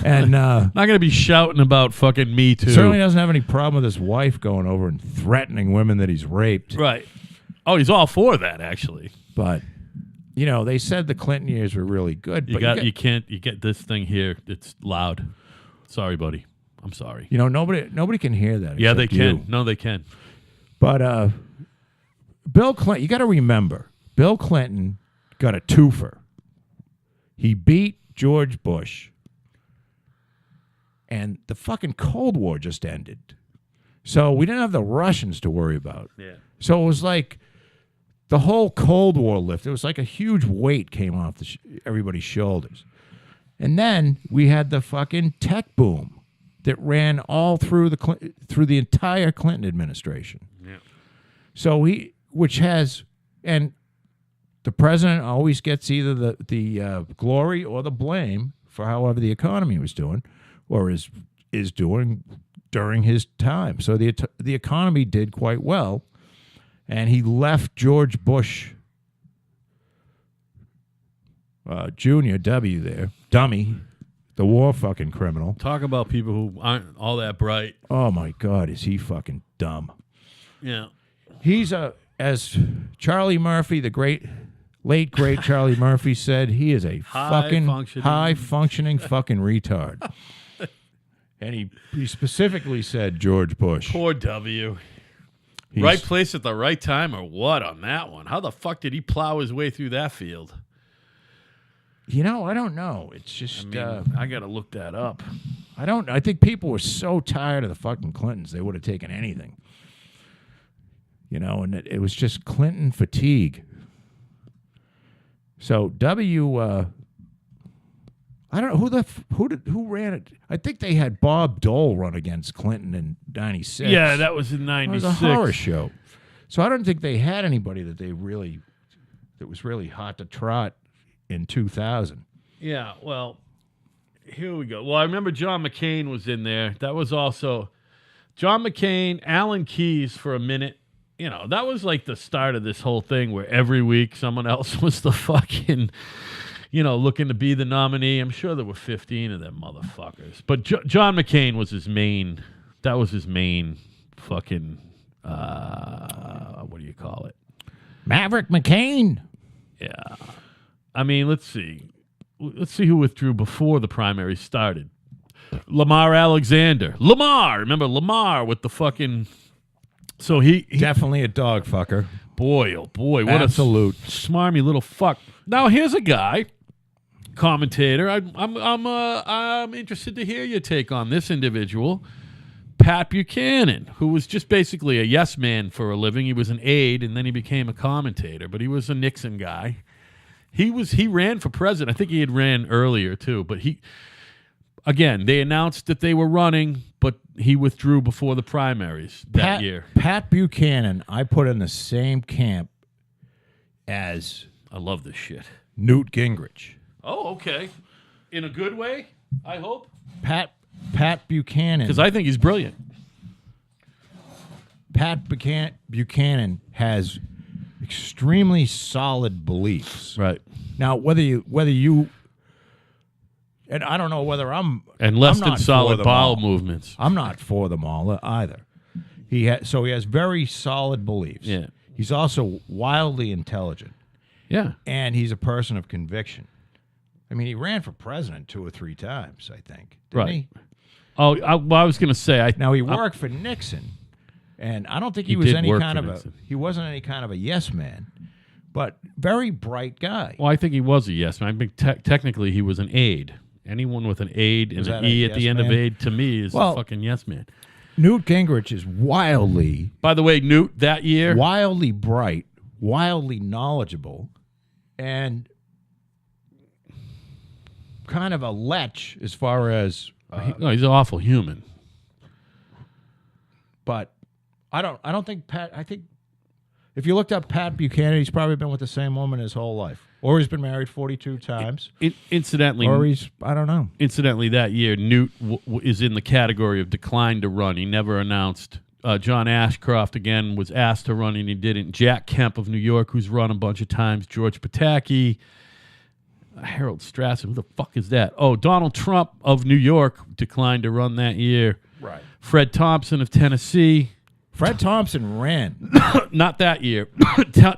And not going to be shouting about fucking Me Too. certainly doesn't have any problem with his wife going over and threatening women that he's raped. Right. Oh, he's all for that, actually. But you know, they said the Clinton years were really good. You but you get this thing here. It's loud. Sorry, buddy. I'm sorry. you know, nobody can hear that. Yeah, they except can. you. No, they can. But Bill Clinton, you got to remember, Bill Clinton got a twofer. He beat George Bush, and the fucking Cold War just ended. So we didn't have the Russians to worry about. Yeah. So it was like the whole Cold War lift. It was like a huge weight came off everybody's shoulders. And then we had the fucking tech boom that ran all through the entire Clinton administration. Yeah. So and the president always gets either the glory or the blame for however the economy was doing, or is doing during his time. So the economy did quite well, and he left George Bush Jr. W. there, dummy, the war fucking criminal. Talk about people who aren't all that bright. Oh my God, is he fucking dumb? Yeah. He's as Charlie Murphy, the late great Charlie Murphy said, he is a fucking high functioning fucking retard. And he specifically said George Bush. Poor W. Right place at the right time or what on that one? How the fuck did he plow his way through that field? You know, I don't know. It's just I got to look that up. I think people were so tired of the fucking Clintons, they would have taken anything. You know, and it was just Clinton fatigue. So W, I don't know who ran it. I think they had Bob Dole run against Clinton in '96. Yeah, that was in '96. It was a horror show. So I don't think they had anybody that was really hot to trot in 2000. Yeah, well, here we go. Well, I remember John McCain was in there. That was also John McCain, Alan Keyes for a minute. You know, that was like the start of this whole thing where every week someone else was the fucking, looking to be the nominee. I'm sure there were 15 of them motherfuckers. But John McCain was his main, fucking, what do you call it? Maverick McCain. Yeah. I mean, let's see. Let's see who withdrew before the primaries started. Lamar Alexander. Remember Lamar with the fucking... So he definitely a dog fucker. Boy, oh boy, what absolute a smarmy little fuck. Now here's a guy, commentator. I'm interested to hear your take on this individual, Pat Buchanan, who was just basically a yes man for a living. He was an aide, and then he became a commentator. But he was a Nixon guy. He ran for president. I think he had ran earlier too. But they announced that they were running, but he withdrew before the primaries that year. Pat Buchanan, I put in the same camp as... I love this shit. Newt Gingrich. Oh, okay. In a good way, I hope. Pat Buchanan... Because I think he's brilliant. Pat Buchanan has extremely solid beliefs. Right. Now, whether you and I don't know whether I'm less I'm than not for solid them bowel all. movements. I'm not for them all either. So he has very solid beliefs. Yeah. He's also wildly intelligent, Yeah. and he's a person of conviction. I mean, he ran for president 2 or 3 times, I think. Didn't Right. he? Oh, I was going to say, Now he worked for Nixon, and I don't think he He was did any work kind for of Nixon. he wasn't any kind of a yes man, but very bright guy. well, I think he was a yes man. I think technically he was an aide. Anyone with an aide and Was an that a E at the yes end of man? aide to me is Well- a fucking yes man. Newt Gingrich is wildly By the way, Newt, that year, bright, wildly knowledgeable, and kind of a lech as far as. no, he's an awful human. But I don't think Pat. I think if you looked up Pat Buchanan, he's probably been with the same woman his whole life, or he's been married 42 times, Incidentally, or I don't know. Incidentally, that year, Newt is in the category of declined to run. He never announced. John Ashcroft, again, was asked to run, and he didn't. Jack Kemp of New York, who's run a bunch of times. George Pataki. Harold Strasser. Who the fuck is that? Oh, Donald Trump of New York declined to run that year. Right. Fred Thompson of Tennessee. Fred Thompson ran. Not that year.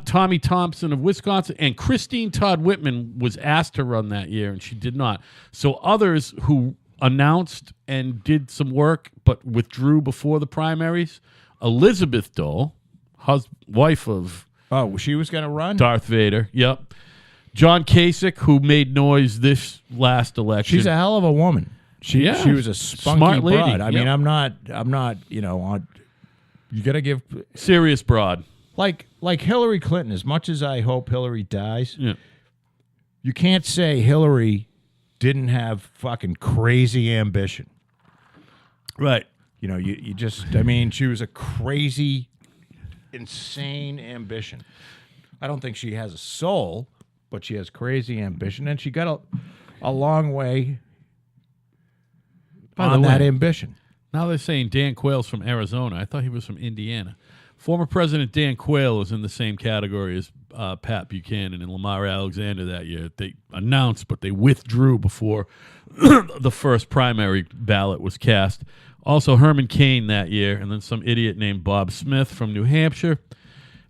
Tommy Thompson of Wisconsin. And Christine Todd Whitman was asked to run that year, and she did not. So others who announced and did some work but withdrew before the primaries. Elizabeth Dole, wife of Oh, she was going to run? Darth Vader. Yep. John Kasich, who made noise this last election. She's a hell of a woman. She was a spunky Smart lady. broad. I mean, Yep. I'm not, you got to give Serious broad. like Hillary Clinton, as much as I hope Hillary dies, Yeah. you can't say Hillary didn't have fucking crazy ambition. Right. You just, I mean, she was a crazy, insane ambition. I don't think she has a soul, but she has crazy ambition, and she got a long way By the on that way, ambition. Now they're saying Dan Quayle's from Arizona. I thought he was from Indiana. Former President Dan Quayle is in the same category as Pat Buchanan and Lamar Alexander that year. They announced, but they withdrew before the first primary ballot was cast. Also, Herman Cain that year, and then some idiot named Bob Smith from New Hampshire.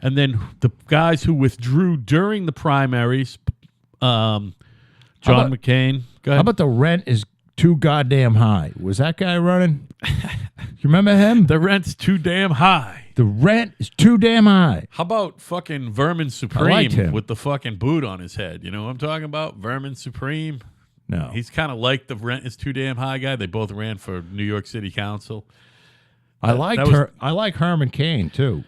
And then the guys who withdrew during the primaries, John McCain. Go ahead. How about the rent is too goddamn high? Was that guy running? You remember him? the rent's too damn high? The rent is too damn high. How about fucking Vermin Supreme liked him. with the fucking boot on his head? You know what I'm talking about? Vermin Supreme. No. He's kind of like the rent is too damn high guy. They both ran for New York City Council. I like Herman Cain too.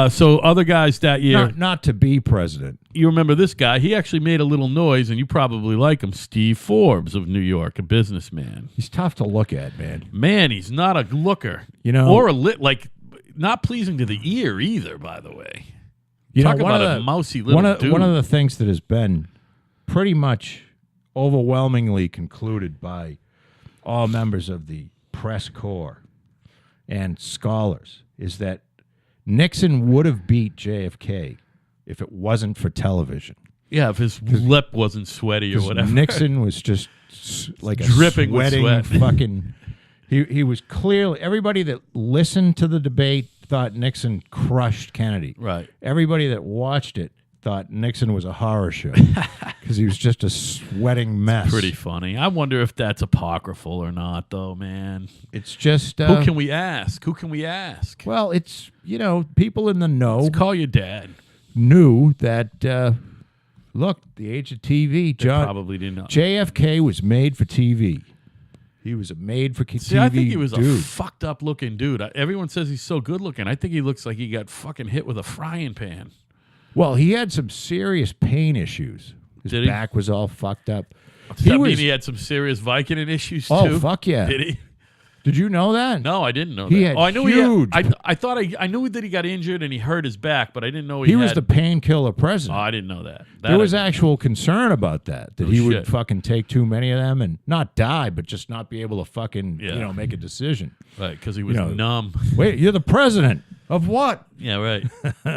So other guys that year, Not to be president. you remember this guy? He actually made a little noise, and you probably like him. Steve Forbes of New York, a businessman. He's tough to look at, man. Man, he's not a looker, or not pleasing to the ear either. By the way, talk about a mousy little dude. One of the things that has been pretty much overwhelmingly concluded by all members of the press corps and scholars is that Nixon would have beat JFK if it wasn't for television. Yeah, if his lip wasn't sweaty or whatever. Nixon was just like a dripping with sweating sweat. fucking. He was clearly, everybody that listened to the debate thought Nixon crushed Kennedy. Right. Everybody that watched it thought Nixon was a horror show because he was just a sweating mess. Pretty funny. I wonder if that's apocryphal or not, though, man. It's just Who can we ask? Well, it's people in the know Let's call your dad. knew that. Look, the age of TV, They John probably didn't know. JFK was made for TV. He was a made for TV See, I think he was dude. a fucked up looking dude. Everyone says he's so good looking. I think he looks like he got fucking hit with a frying pan. Well, he had some serious pain issues. His Did he? back was all fucked up. Does that mean he had some serious Vicodin issues too? Oh, fuck yeah. Did he? Did you know that? No, I didn't know He that. had I knew huge- I thought I knew that he got injured and he hurt his back, but I didn't know He was had. the painkiller Oh, president. I didn't know that. There was actual concern about that Oh, he would shit. fucking take too many of them and not die, but just not be able to fucking Yeah. make a decision. Right, because he was You know, numb. Wait, you're the president. Of what? Yeah, right.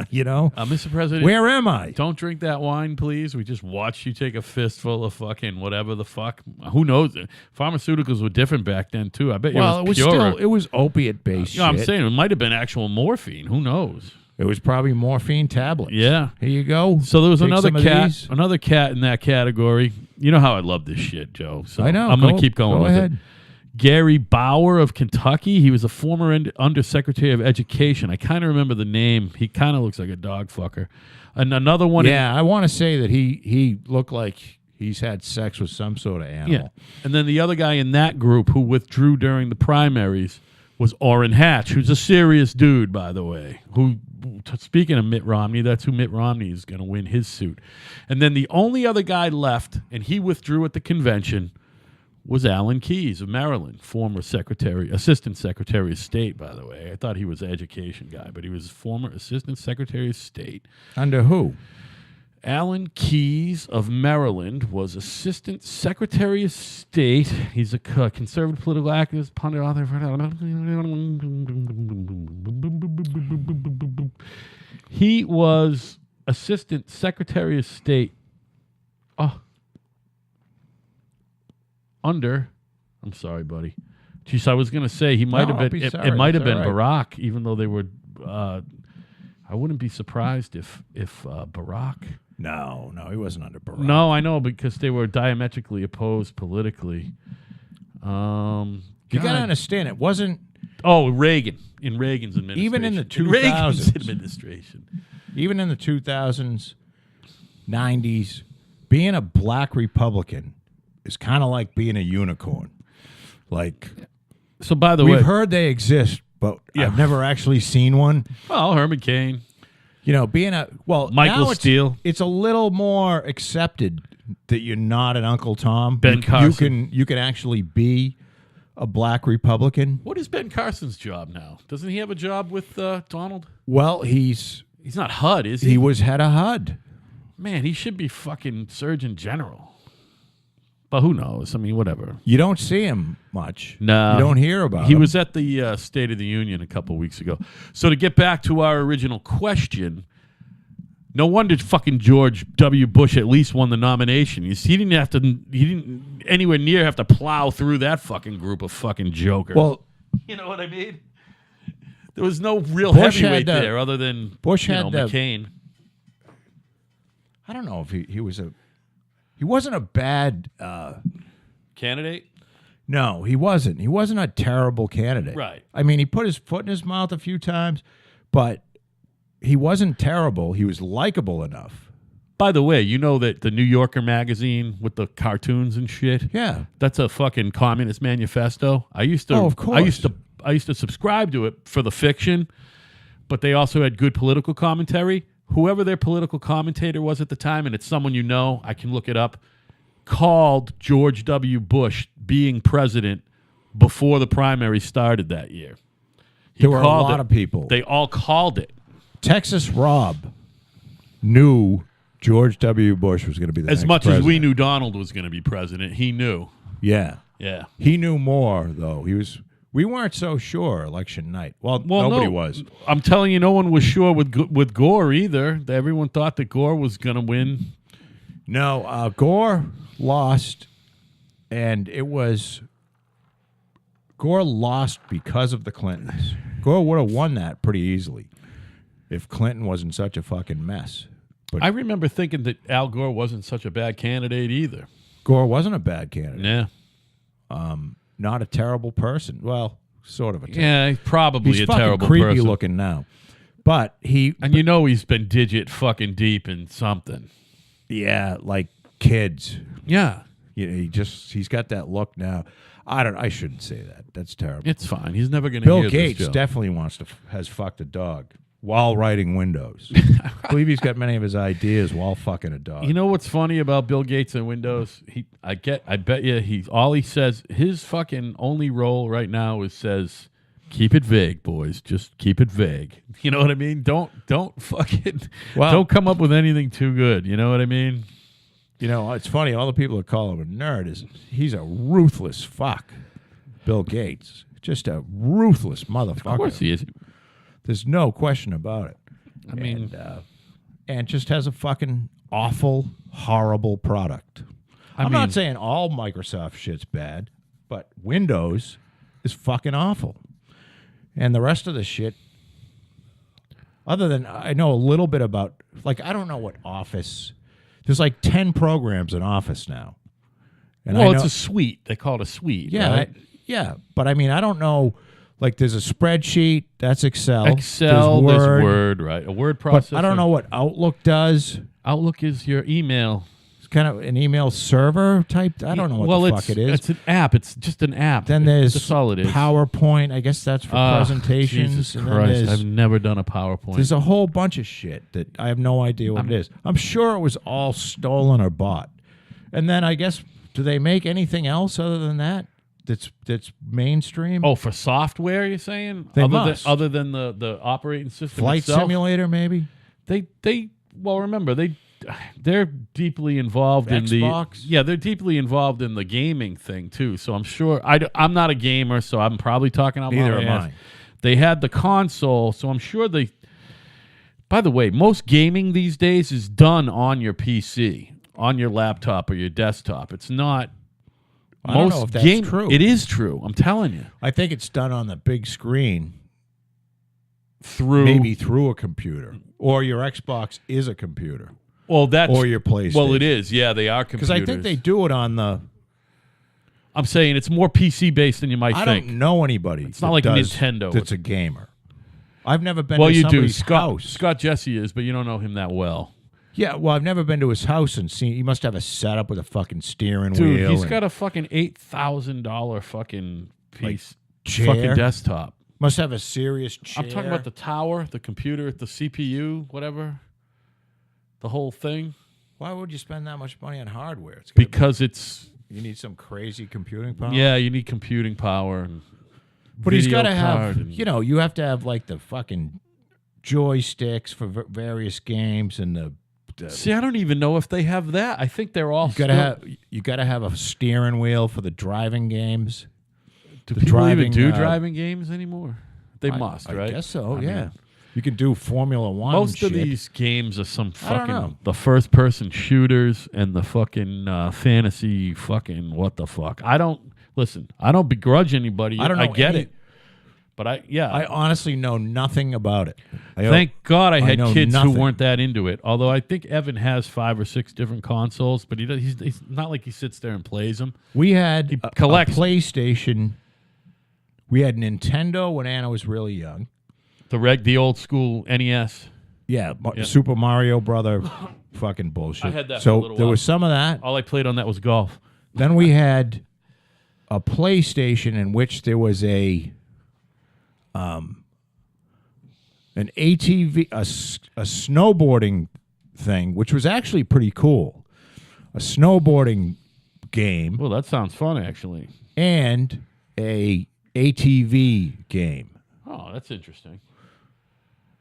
You know? Mr. President, Where am I? don't drink that wine, please. We just watched you take a fistful of fucking whatever the fuck. Who knows? Pharmaceuticals were different back then, too. I bet you Well, it was purer. it was opiate-based You know, I'm shit. saying it might have been actual morphine. Who knows? It was probably morphine tablets. Yeah. Here you go. So there was Take another some of cat, these. another cat in that category. You know how I love this shit, Joe. So I know. I'm going to keep going Go with ahead. it. Gary Bauer of Kentucky. He was a former Undersecretary of Education. I kind of remember the name. He kind of looks like a dog fucker. And another one. Yeah, I want to say that he looked like he's had sex with some sort of animal. Yeah. And then the other guy in that group who withdrew during the primaries was Orrin Hatch, who's a serious dude, by the way. Speaking of Mitt Romney, that's who Mitt Romney is going to win his suit. And then the only other guy left, and he withdrew at the convention, was Alan Keyes of Maryland, former Assistant Secretary of State, by the way. I thought he was an education guy, but he was former Assistant Secretary of State. Under who? Alan Keyes of Maryland was Assistant Secretary of State. He's a conservative political activist, pundit, author. He was Assistant Secretary of State. I'm sorry, buddy. Jeez, I was going to say he might have been. It might have been Barack, even though they were. I wouldn't be surprised if Barack. No, he wasn't under Barack. No, I know, because they were diametrically opposed politically. You got to understand, it wasn't. Oh, Reagan. In Reagan's administration. Even in the 2000s. In Reagan's administration. Even in the 2000s, 90s, being a black Republican is kind of like being a unicorn. Like, so by the way, we've heard they exist, but I've never actually seen one. Well, Herman Cain. You know, being Michael now Steele. It's a little more accepted that you're not an Uncle Tom. Ben Carson. You can actually be a black Republican. What is Ben Carson's job now? Doesn't he have a job with Donald? Well, he's not HUD, is he? He was head of HUD. Man, he should be fucking Surgeon General. But who knows? I mean, whatever. You don't see him much. No. You don't hear about him. He was at the State of the Union a couple of weeks ago. So to get back to our original question, no wonder fucking George W. Bush at least won the nomination. He didn't anywhere near have to plow through that fucking group of fucking jokers. Well, you know what I mean? There was no real Bush heavyweight had there other than Bush had McCain. I don't know if he wasn't a bad Candidate? No, he wasn't. He wasn't a terrible candidate. Right. I mean, he put his foot in his mouth a few times, but he wasn't terrible. He was likable enough. By the way, you know that the New Yorker magazine with the cartoons and shit? Yeah. That's a fucking communist manifesto. I used to of course. I used to subscribe to it for the fiction, but they also had good political commentary. Whoever their political commentator was at the time, and it's someone you know, I can look it up, called George W. Bush being president before the primary started that year. There were a lot of people. They all called it. Texas Rob knew George W. Bush was going to be the as next much president. as we knew Donald was going to be president. He knew. Yeah. Yeah. He knew more, though. We weren't so sure election night. Well, nobody was. I'm telling you, no one was sure with Gore either. Everyone thought that Gore was going to win. No, Gore lost, and Gore lost because of the Clintons. Gore would have won that pretty easily if Clinton wasn't such a fucking mess. But I remember thinking that Al Gore wasn't such a bad candidate either. Gore wasn't a bad candidate. Yeah. Not a terrible person. Well, sort of a terrible. Yeah, probably He's a fucking terrible creepy person. looking now. But And you know he's been digit fucking deep in something. yeah, like kids. Yeah. You know, he's got that look now. I shouldn't say that. That's terrible. It's fine. He's never going to Bill hear Gates this joke. definitely has fucked a dog while writing Windows. I believe he's got many of his ideas while fucking a dog. You know what's funny about Bill Gates and Windows? I bet you all he says, his fucking only role right now says, keep it vague, boys. Just keep it vague. You know what I mean? Don't fucking don't come up with anything too good. You know what I mean? You know, it's funny. All the people that call him a nerd he's a ruthless fuck. Bill Gates, just a ruthless motherfucker. Of course he is. There's no question about it. I mean, And just has a fucking awful, horrible product. I'm not saying all Microsoft shit's bad, but Windows is fucking awful. And the rest of the shit, other than I know a little bit about, like, I don't know what Office, there's like 10 programs in Office now. And well, it's a suite. They call it a suite. Yeah, right? yeah. But I mean, I don't know. Like, there's a spreadsheet. That's Excel. Excel, there's Word, right? A word processor. But I don't know what Outlook does. Outlook is your email. It's kind of an email server type. I don't know what the fuck it is. It's an app. It's just an app. Then there's that's all it is. PowerPoint. I guess that's for presentations. Jesus and Christ, I've never done a PowerPoint. There's a whole bunch of shit that I have no idea what it is. I'm sure it was all stolen or bought. And then I guess, do they make anything else other than that? That's mainstream. Oh, for software, you're saying? They other than the operating system Flight itself? Simulator, maybe. Well, remember they're deeply involved in Xbox? they're deeply involved in the gaming thing too. So I'm sure I'm not a gamer, so I'm probably talking out Neither my am ass. I. They had the console, so I'm sure they. By the way, most gaming these days is done on your PC, on your laptop or your desktop. It's not. I don't know if that's true. It is true. I'm telling you. I think it's done on the big screen Through a computer, or your Xbox is a computer, or your PlayStation. Well, it is. Yeah, they are computers. Because I think they do it on the. I'm saying it's more PC based than you might think. I don't know anybody. It's not like Nintendo. That's a gamer. I've never been well, to you do. somebody's house. Scott Jesse is, but you don't know him that well. Yeah, well, I've never been to his house and seen. He must have a setup with a fucking steering Dude, wheel. He's got a fucking $8,000 fucking piece, chair? fucking desktop. Must have a serious chair. I'm talking about the tower, the computer, the CPU, whatever, the whole thing. Why would you spend that much money on hardware? Because you need some crazy computing power. Yeah, you need computing power, and but he's got to have. And, you have to have like the fucking joysticks for various games and the. See, I don't even know if they have that. I think they're all. You got to have a steering wheel for the driving games. Do people even do driving games anymore? They must, right? I guess so. Yeah, you can do Formula One. Most of these games are some fucking the first-person shooters and the fucking fantasy fucking what the fuck. I don't begrudge anybody. I don't know. I get it. But I honestly know nothing about it. Thank God I had kids nothing. who weren't that into it. Although I think Evan has 5 or 6 different consoles, but he's not like he sits there and plays them. We had a collects PlayStation. We had Nintendo when Anna was really young. The old school NES. Yeah, Super Mario Brother, fucking bullshit. I had that. So for a little there while. was some of that. All I played on that was golf. Then we had a PlayStation in which there was an ATV, a snowboarding thing, which was actually pretty cool. A snowboarding game. Well, that sounds fun, actually. And a ATV game. Oh, that's interesting.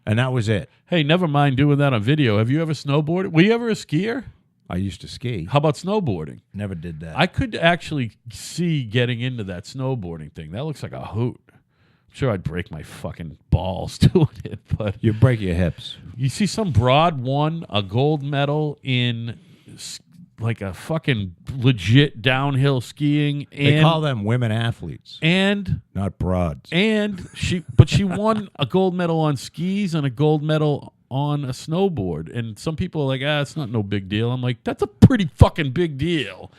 And that was it. Hey, never mind doing that on video. Have you ever snowboarded? Were you ever a skier? I used to ski. How about snowboarding? Never did that. I could actually see getting into that snowboarding thing. That looks like a hoot. I'm sure I'd break my fucking balls doing it, but you break your hips. You see some broad won a gold medal in like a fucking legit downhill skiing. And they call them women athletes. And not broads. And she won a gold medal on skis and a gold medal on a snowboard. And some people are like, it's not no big deal. I'm like, that's a pretty fucking big deal.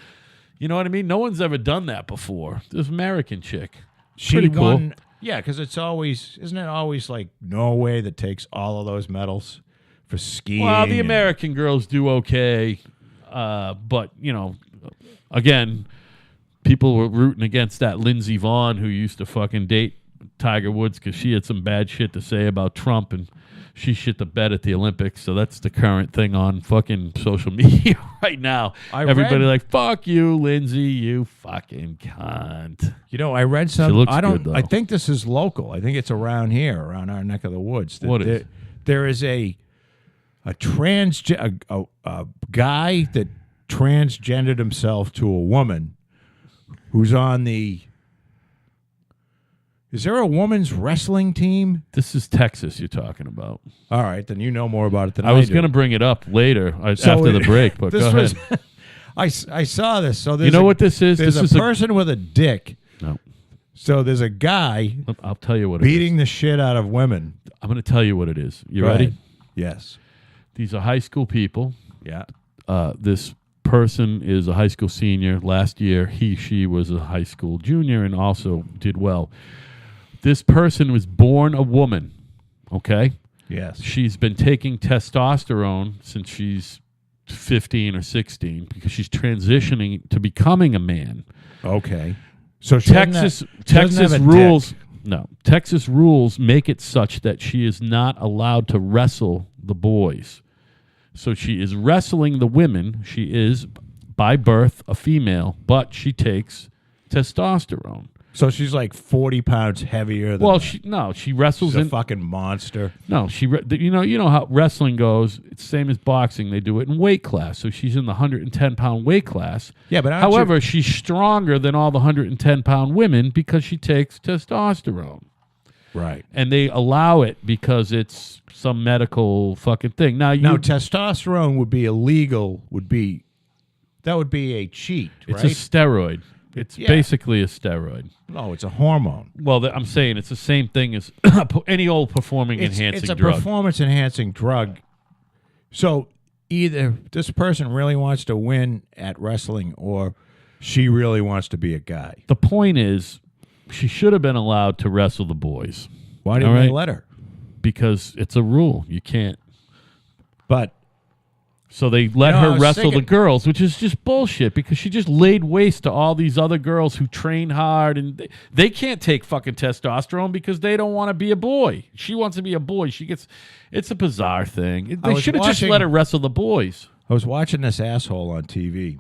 You know what I mean? No one's ever done that before. This American chick. Pretty cool. Won, yeah, because isn't it always like Norway that takes all of those medals for skiing? Well, the American girls do okay. But, again, people were rooting against that Lindsey Vonn who used to fucking date Tiger Woods because she had some bad shit to say about Trump and she shit the bed at the Olympics. So that's the current thing on fucking social media right now. Everybody like, fuck you, Lindsey, you fucking cunt. I read some. Good, I think this is local. I think it's around here, around our neck of the woods. What is? There is a guy that transgendered himself to a woman who's on the Is there a women's wrestling team? This is Texas you're talking about. All right, then you know more about it than I was going to bring it up later after the break, but go ahead. I saw this. So you know what this is? There's this a person with a dick. No. So there's a guy I'll tell you what beating the shit out of women. I'm going to tell you what it is. You Go ready? ahead. Yes. These are high school people. Yeah. This person is a high school senior. Last year, she was a high school junior and also did well. This person was born a woman, okay? Yes. She's been taking testosterone since she's 15 or 16 because she's transitioning to becoming a man. Okay. So Texas rules Texas rules make it such that she is not allowed to wrestle the boys. So she is wrestling the women. She is by birth a female, but she takes testosterone. So she's like 40 pounds heavier than she wrestles she's a fucking monster. No, you know how wrestling goes. It's the same as boxing. They do it in weight class. So she's in the 110-pound weight class. Yeah, but however, she's stronger than all the 110-pound women because she takes testosterone. Right. And they allow it because it's some medical fucking thing. Now testosterone would be illegal. That would be a cheat, right? It's a steroid. It's basically a steroid. No, it's a hormone. Well, I'm saying it's the same thing as any old performing-enhancing drug. It's a performance-enhancing drug. So either this person really wants to win at wrestling or she really wants to be a guy. The point is, she should have been allowed to wrestle the boys. Why didn't they let her? Because it's a rule. You can't. But... So they let her wrestle the girls, which is just bullshit because she just laid waste to all these other girls who train hard and they can't take fucking testosterone because they don't want to be a boy. She wants to be a boy. It's a bizarre thing. They should have just let her wrestle the boys. I was watching this asshole on TV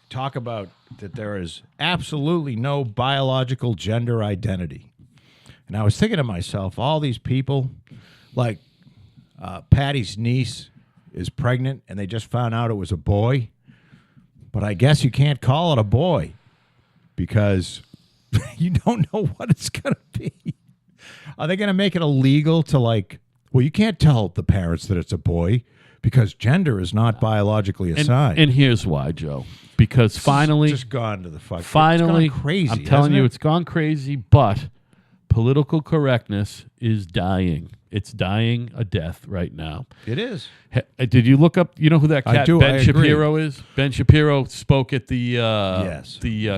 talk about that there is absolutely no biological gender identity. And I was thinking to myself, all these people, like, Patty's niece is pregnant, and they just found out it was a boy. But I guess you can't call it a boy because you don't know what it's going to be. Are they going to make it illegal to, like, well, you can't tell the parents that it's a boy because gender is not biologically assigned. And here's why, Joe. Because finally... It's just gone to the fuck. Finally, it's gone crazy, I'm telling you, it's gone crazy, but political correctness is dying. It's dying a death right now. It is. Did you look up? You know who that cat Ben Shapiro is? Ben Shapiro spoke at the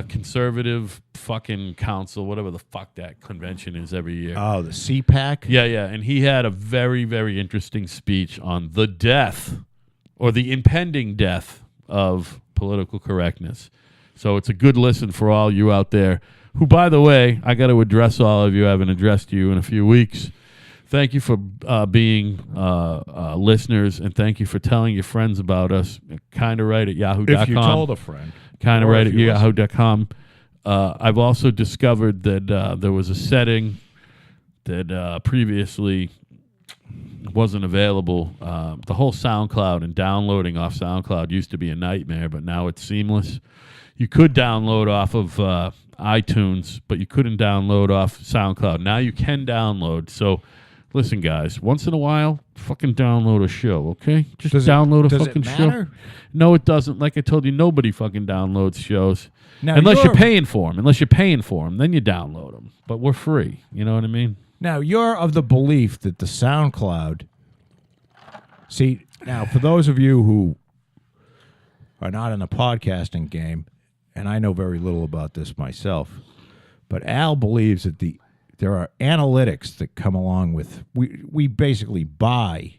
conservative fucking council, whatever the fuck that convention is every year. Oh, the CPAC? Yeah, and he had a very, very interesting speech on the death or the impending death of political correctness. So it's a good listen for all you out there who, by the way, I got to address all of you. I haven't addressed you in a few weeks. Thank you for being listeners, and thank you for telling your friends about us. Kinda at yahoo.com. If you told a friend. Kinda at yahoo.com. I've also discovered that there was a setting that previously wasn't available. The whole SoundCloud and downloading off SoundCloud used to be a nightmare, but now it's seamless. You could download off of iTunes, but you couldn't download off SoundCloud. Now you can download, so... Listen, guys, once in a while, fucking download a show, okay? Just download a fucking show. No, it doesn't. Like I told you, nobody fucking downloads shows. Now unless you're paying for them. Then you download them. But we're free. You know what I mean? Now, you're of the belief that the SoundCloud... See, now, for those of you who are not in the podcasting game, and I know very little about this myself, but Al believes that there are analytics that come along with we basically buy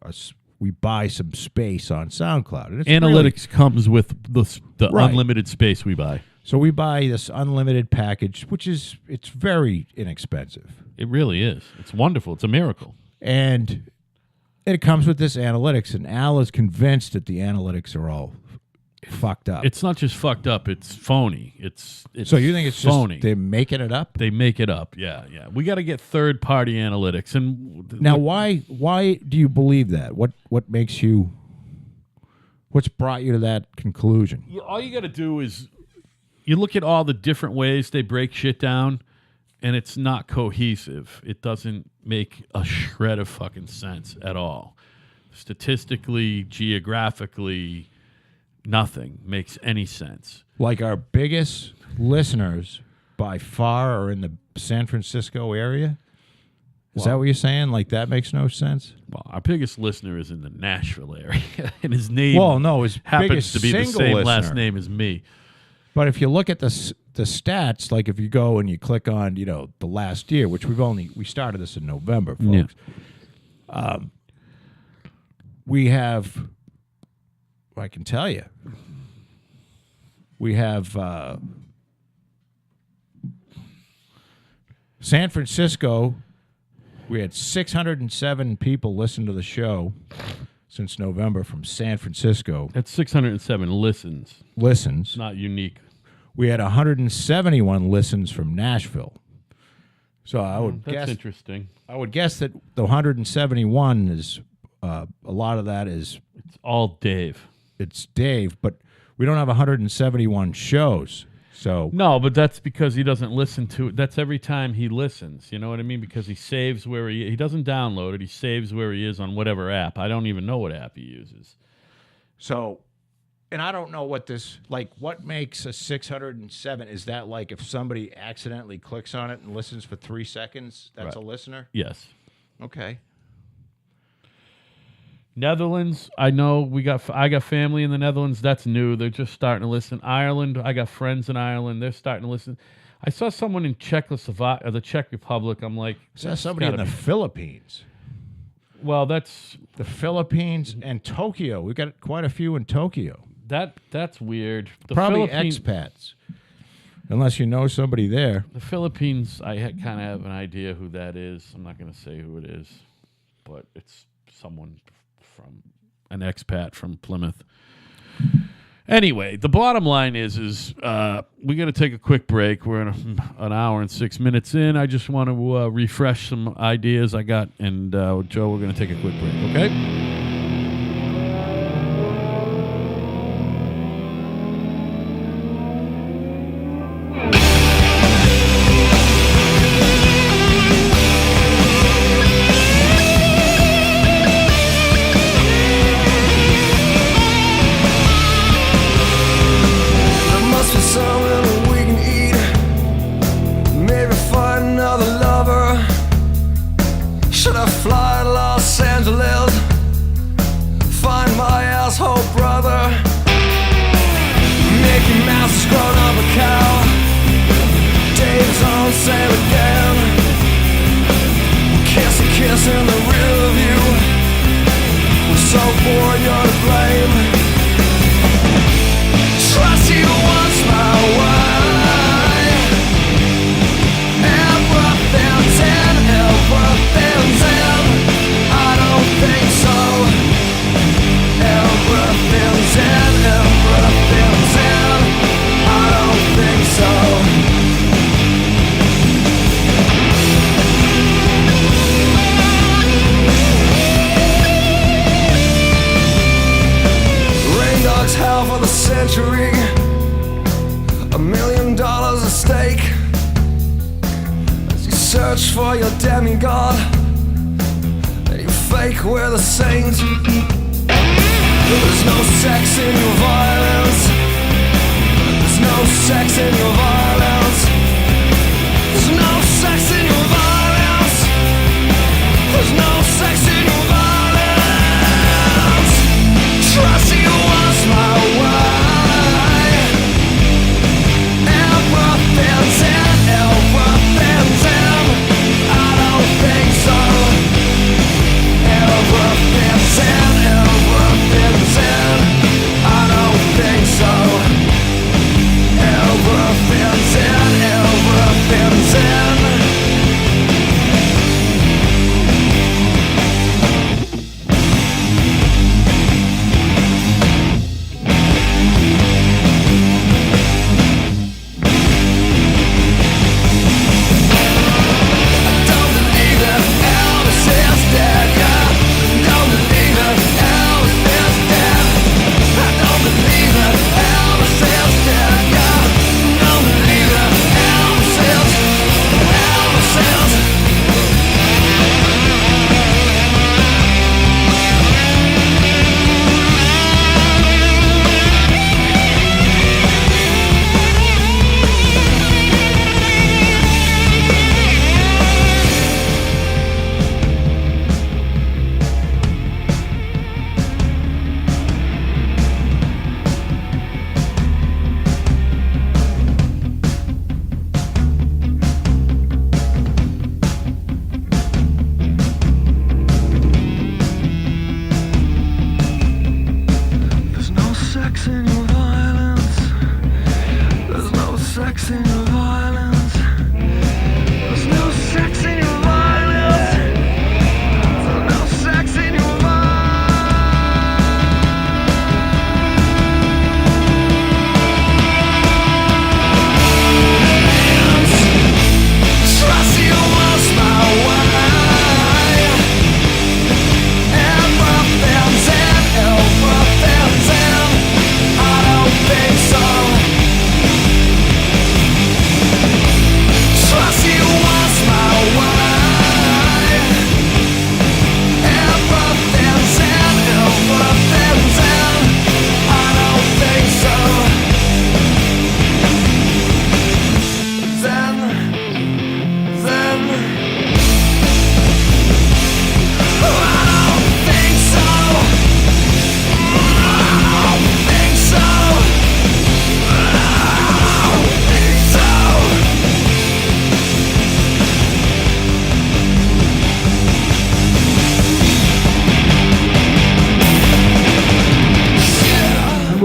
some space on SoundCloud. And analytics comes with the unlimited space we buy. So we buy this unlimited package, it's very inexpensive. It really is. It's wonderful. It's a miracle. And it comes with this analytics, and Al is convinced that the analytics are all fucked up. It's not just fucked up, it's phony. It's so you think it's phony. Just they're making it up? They make it up. Yeah. We got to get third-party analytics. And now why do you believe that? What's brought you to that conclusion? All you got to do is you look at all the different ways they break shit down, and it's not cohesive. It doesn't make a shred of fucking sense at all. Statistically, geographically, nothing makes any sense. Like our biggest listeners by far are in the San Francisco area? Is that what you're saying? Like, that makes no sense? Well, our biggest listener is in the Nashville area, and his name his happens biggest to be the single same listener. last name as me. But if you look at the stats, like if you go and you click on, the last year, which we started this in November, folks. Yeah. We have, I can tell you, we have San Francisco. We had 607 people listen to the show since November from San Francisco. That's 607 listens. Listens. Not unique. We had 171 listens from Nashville. So I would That's guess interesting. I would guess that the 171 is a lot of that is It's all Dave. it's Dave, but we don't have 171 shows. So No, but that's because he doesn't listen to it. That's every time he listens. You know what I mean? Because he saves where he doesn't download it. He saves where he is on whatever app. I don't even know what app he uses. and I don't know what what makes a 607? Is that like if somebody accidentally clicks on it and listens for 3 seconds, that's a listener? Yes. Okay. Netherlands, I know I got family in the Netherlands. That's new. They're just starting to listen. Ireland, I got friends in Ireland. They're starting to listen. I saw someone in Czechoslovakia, the Czech Republic. I'm like, Is that somebody in the Philippines? well, that's The Philippines and Tokyo. We've got quite a few in Tokyo. that's weird. The Probably Philippines, expats. Unless you know somebody there. The Philippines, I kind of have an idea who that is. I'm not going to say who it is, but it's someone from an expat from Plymouth. Anyway, the bottom line is we got to take a quick break. We're in an hour and 6 minutes in. I just want to refresh some ideas I got, and Joe, we're going to take a quick break, okay?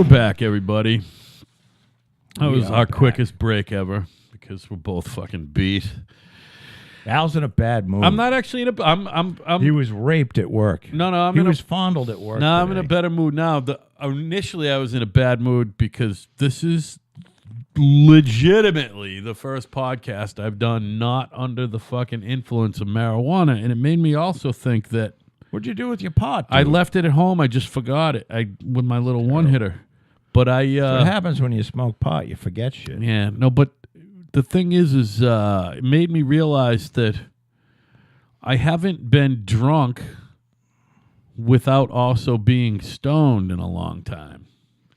back, everybody. That was our back. quickest break ever because we're both fucking beat. Al's in a bad mood. I'm not actually in a. I'm. He was raped at work. No, I'm he in was a. fondled at work. No, I'm in a today. better mood now. Initially, I was in a bad mood because this is legitimately the first podcast I've done not under the fucking influence of marijuana, and it made me also think that What'd you do with your pot? I dude? left it at home. I just forgot it. With my little one hitter, but I. That's what happens when you smoke pot. You forget shit. Yeah, no, but the thing is it made me realize that I haven't been drunk without also being stoned in a long time.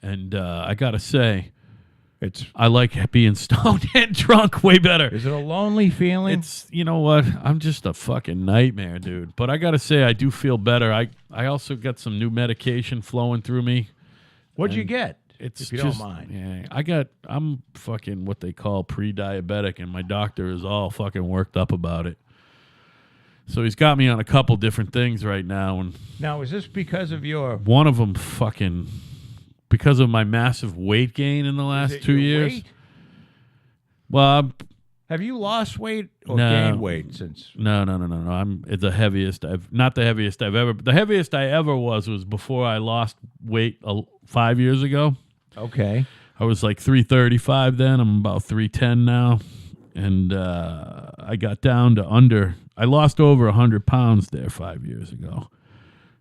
And I got to say, I like being stoned and drunk way better. Is it a lonely feeling? It's, you know what? I'm just a fucking nightmare, dude. But I got to say, I do feel better. I also got some new medication flowing through me. What'd you get? It's if you just, don't mind. Yeah, I'm fucking what they call pre-diabetic, and my doctor is all fucking worked up about it. So he's got me on a couple different things right now, and Now, is this because of your... one of them fucking because of my massive weight gain in the last is it 2 your years. weight? Well, Have you lost weight or No. gained weight since... no. I'm the heaviest not the heaviest I've ever. The heaviest I ever was before I lost weight 5 years ago. Okay. I was like 335 then. I'm about 310 now. And I got down to I lost over 100 pounds there 5 years ago.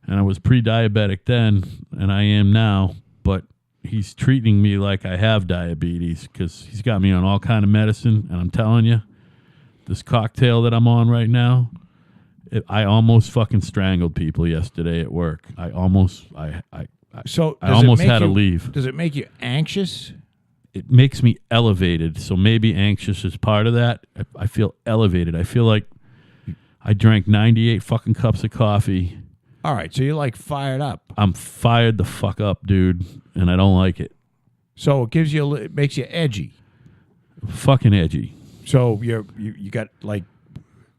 And I was pre-diabetic then, and I am now. But he's treating me like I have diabetes because he's got me on all kind of medicine. And I'm telling you, this cocktail that I'm on right now, I almost fucking strangled people yesterday at work. I almost had to leave. Does it make you anxious? It makes me elevated. So maybe anxious is part of that. I feel elevated. I feel like I drank 98 fucking cups of coffee. All right, so you're like fired up. I'm fired the fuck up, dude, and I don't like it. So it makes you edgy. Fucking edgy. So you got like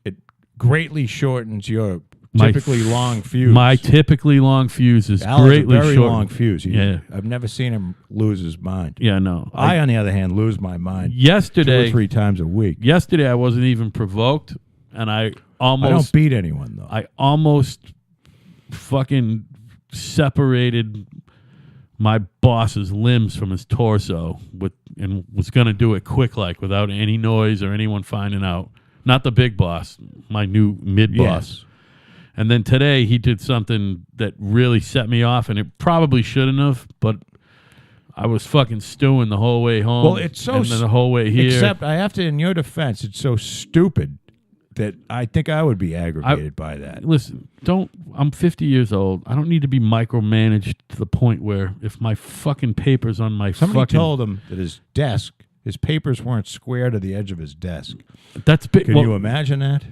it greatly shortens your typically long fuse. My typically long fuse is Al has a greatly very shortened. long fuse. Yeah. I've never seen him lose his mind. Yeah, no. I, on the other hand, lose my mind Yesterday, 2 or 3 times a week. Yesterday, I wasn't even provoked, and I don't beat anyone though. I almost fucking separated my boss's limbs from his torso and was going to do it quick like without any noise or anyone finding out. Not the big boss, my new mid-boss. Yes. And then today he did something that really set me off, and it probably shouldn't have, but I was fucking stewing the whole way home. Well, it's so and then the whole way here. Except I have to, in your defense, it's so stupid that I think I would be aggravated by that. Listen, I'm 50 years old. I don't need to be micromanaged to the point where if my fucking papers on my Somebody told him that his papers weren't square to the edge of his desk. That's big. Can you imagine that?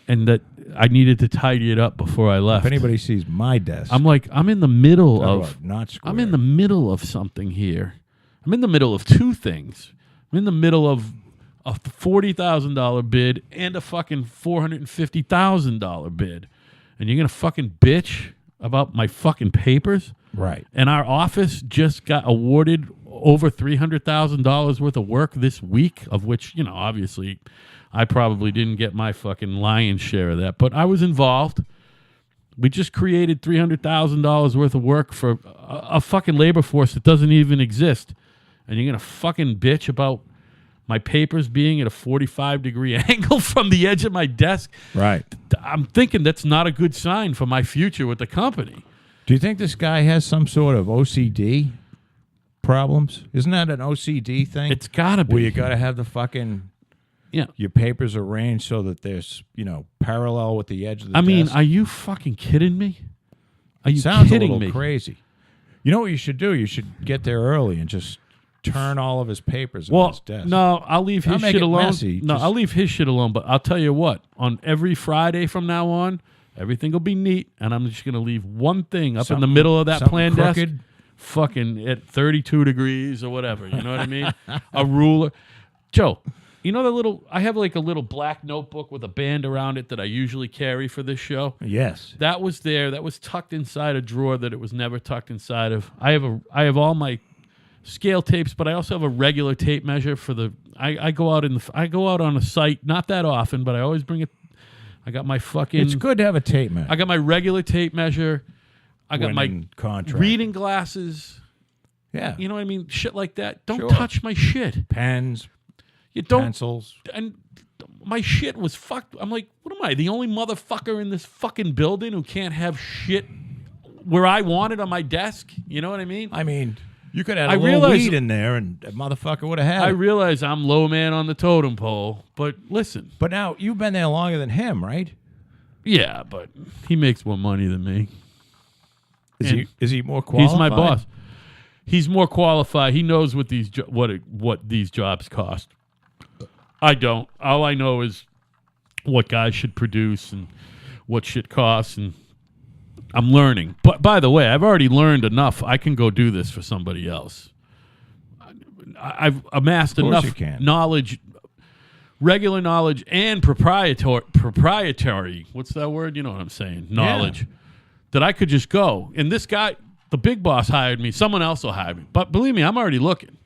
And that I needed to tidy it up before I left. If anybody sees my desk, I'm in the middle talk of about not square. I'm in the middle of something here. I'm in the middle of two things. I'm in the middle of a $40,000 bid and a fucking $450,000 bid. And you're going to fucking bitch about my fucking papers? Right. And our office just got awarded over $300,000 worth of work this week, of which, obviously I probably didn't get my fucking lion's share of that, but I was involved. We just created $300,000 worth of work for a fucking labor force that doesn't even exist. And you're going to fucking bitch about my papers being at a 45-degree angle from the edge of my desk. Right. I'm thinking that's not a good sign for my future with the company. Do you think this guy has some sort of OCD problems? Isn't that an OCD thing? It's got to be. Where you got to have the fucking... Yeah. Your papers arranged so that there's, parallel with the edge of the I mean, desk. are you fucking kidding me? Are you Sounds kidding a little me? crazy. You know what you should do? You should get there early and just turn all of his papers on his desk. No, I'll leave his I'll make shit it alone. messy, No, just- I'll leave his shit alone. But I'll tell you what, on every Friday from now on, everything will be neat, and I'm just going to leave one thing up in the Something- middle of that something plan desk, crooked. fucking at 32 degrees or whatever. You know what I mean? A ruler. Joe, I have like a little black notebook with a band around it that I usually carry for this show. Yes. That was there. That was tucked inside a drawer that it was never tucked inside of. I have all my scale tapes, but I also have a regular tape measure for the. I go out I go out on a site, not that often, but I always bring it. I got my fucking. It's good to have a tape measure. I got my regular tape measure. I got my contract. reading glasses. Yeah. You know what I mean? Shit like that. Don't Sure. touch my shit. Pens, You don't. pencils. And my shit was fucked. I'm like, what am I? The only motherfucker in this fucking building who can't have shit where I want it on my desk? You know what I mean? I mean, you could have I a little realize- weed in there, and a motherfucker would have had I it. realize I'm low man on the totem pole, but listen. But now you've been there longer than him, right? Yeah, but he makes more money than me. Is he more qualified? He's my boss. He's more qualified. He knows what these what these jobs cost. I don't. All I know is what guys should produce and what shit costs, and I'm learning. But by the way, I've already learned enough. I can go do this for somebody else. I've amassed Of course enough you can. knowledge, regular knowledge, and proprietary. What's that word? You know what I'm saying? Knowledge. That I could just go. And this guy, the big boss, hired me. Someone else will hire me. But believe me, I'm already looking.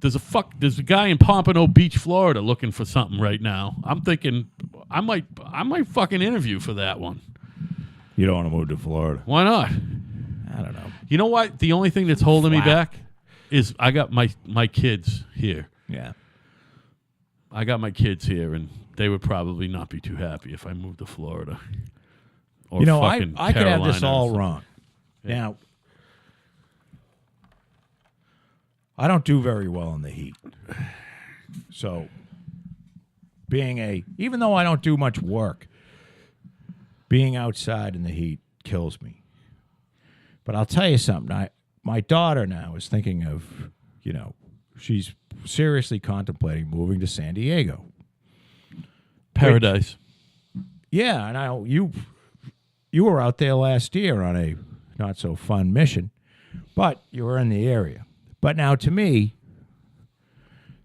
There's a guy in Pompano Beach, Florida, looking for something right now. I'm thinking I might fucking interview for that one. You don't want to move to Florida. Why not? I don't know. You know what? The only thing that's holding me Flat. back is I got my kids here. Yeah. I got my kids here, and they would probably not be too happy if I moved to Florida. Or You know, fucking I could have this Carolina or all something. wrong. Now, I don't do very well in the heat. So, even though I don't do much work, being outside in the heat kills me. But I'll tell you something. My daughter now is thinking of, she's seriously contemplating moving to San Diego. Paradise. Yeah, and you were out there last year on a not so fun mission, but you were in the area. But now, to me,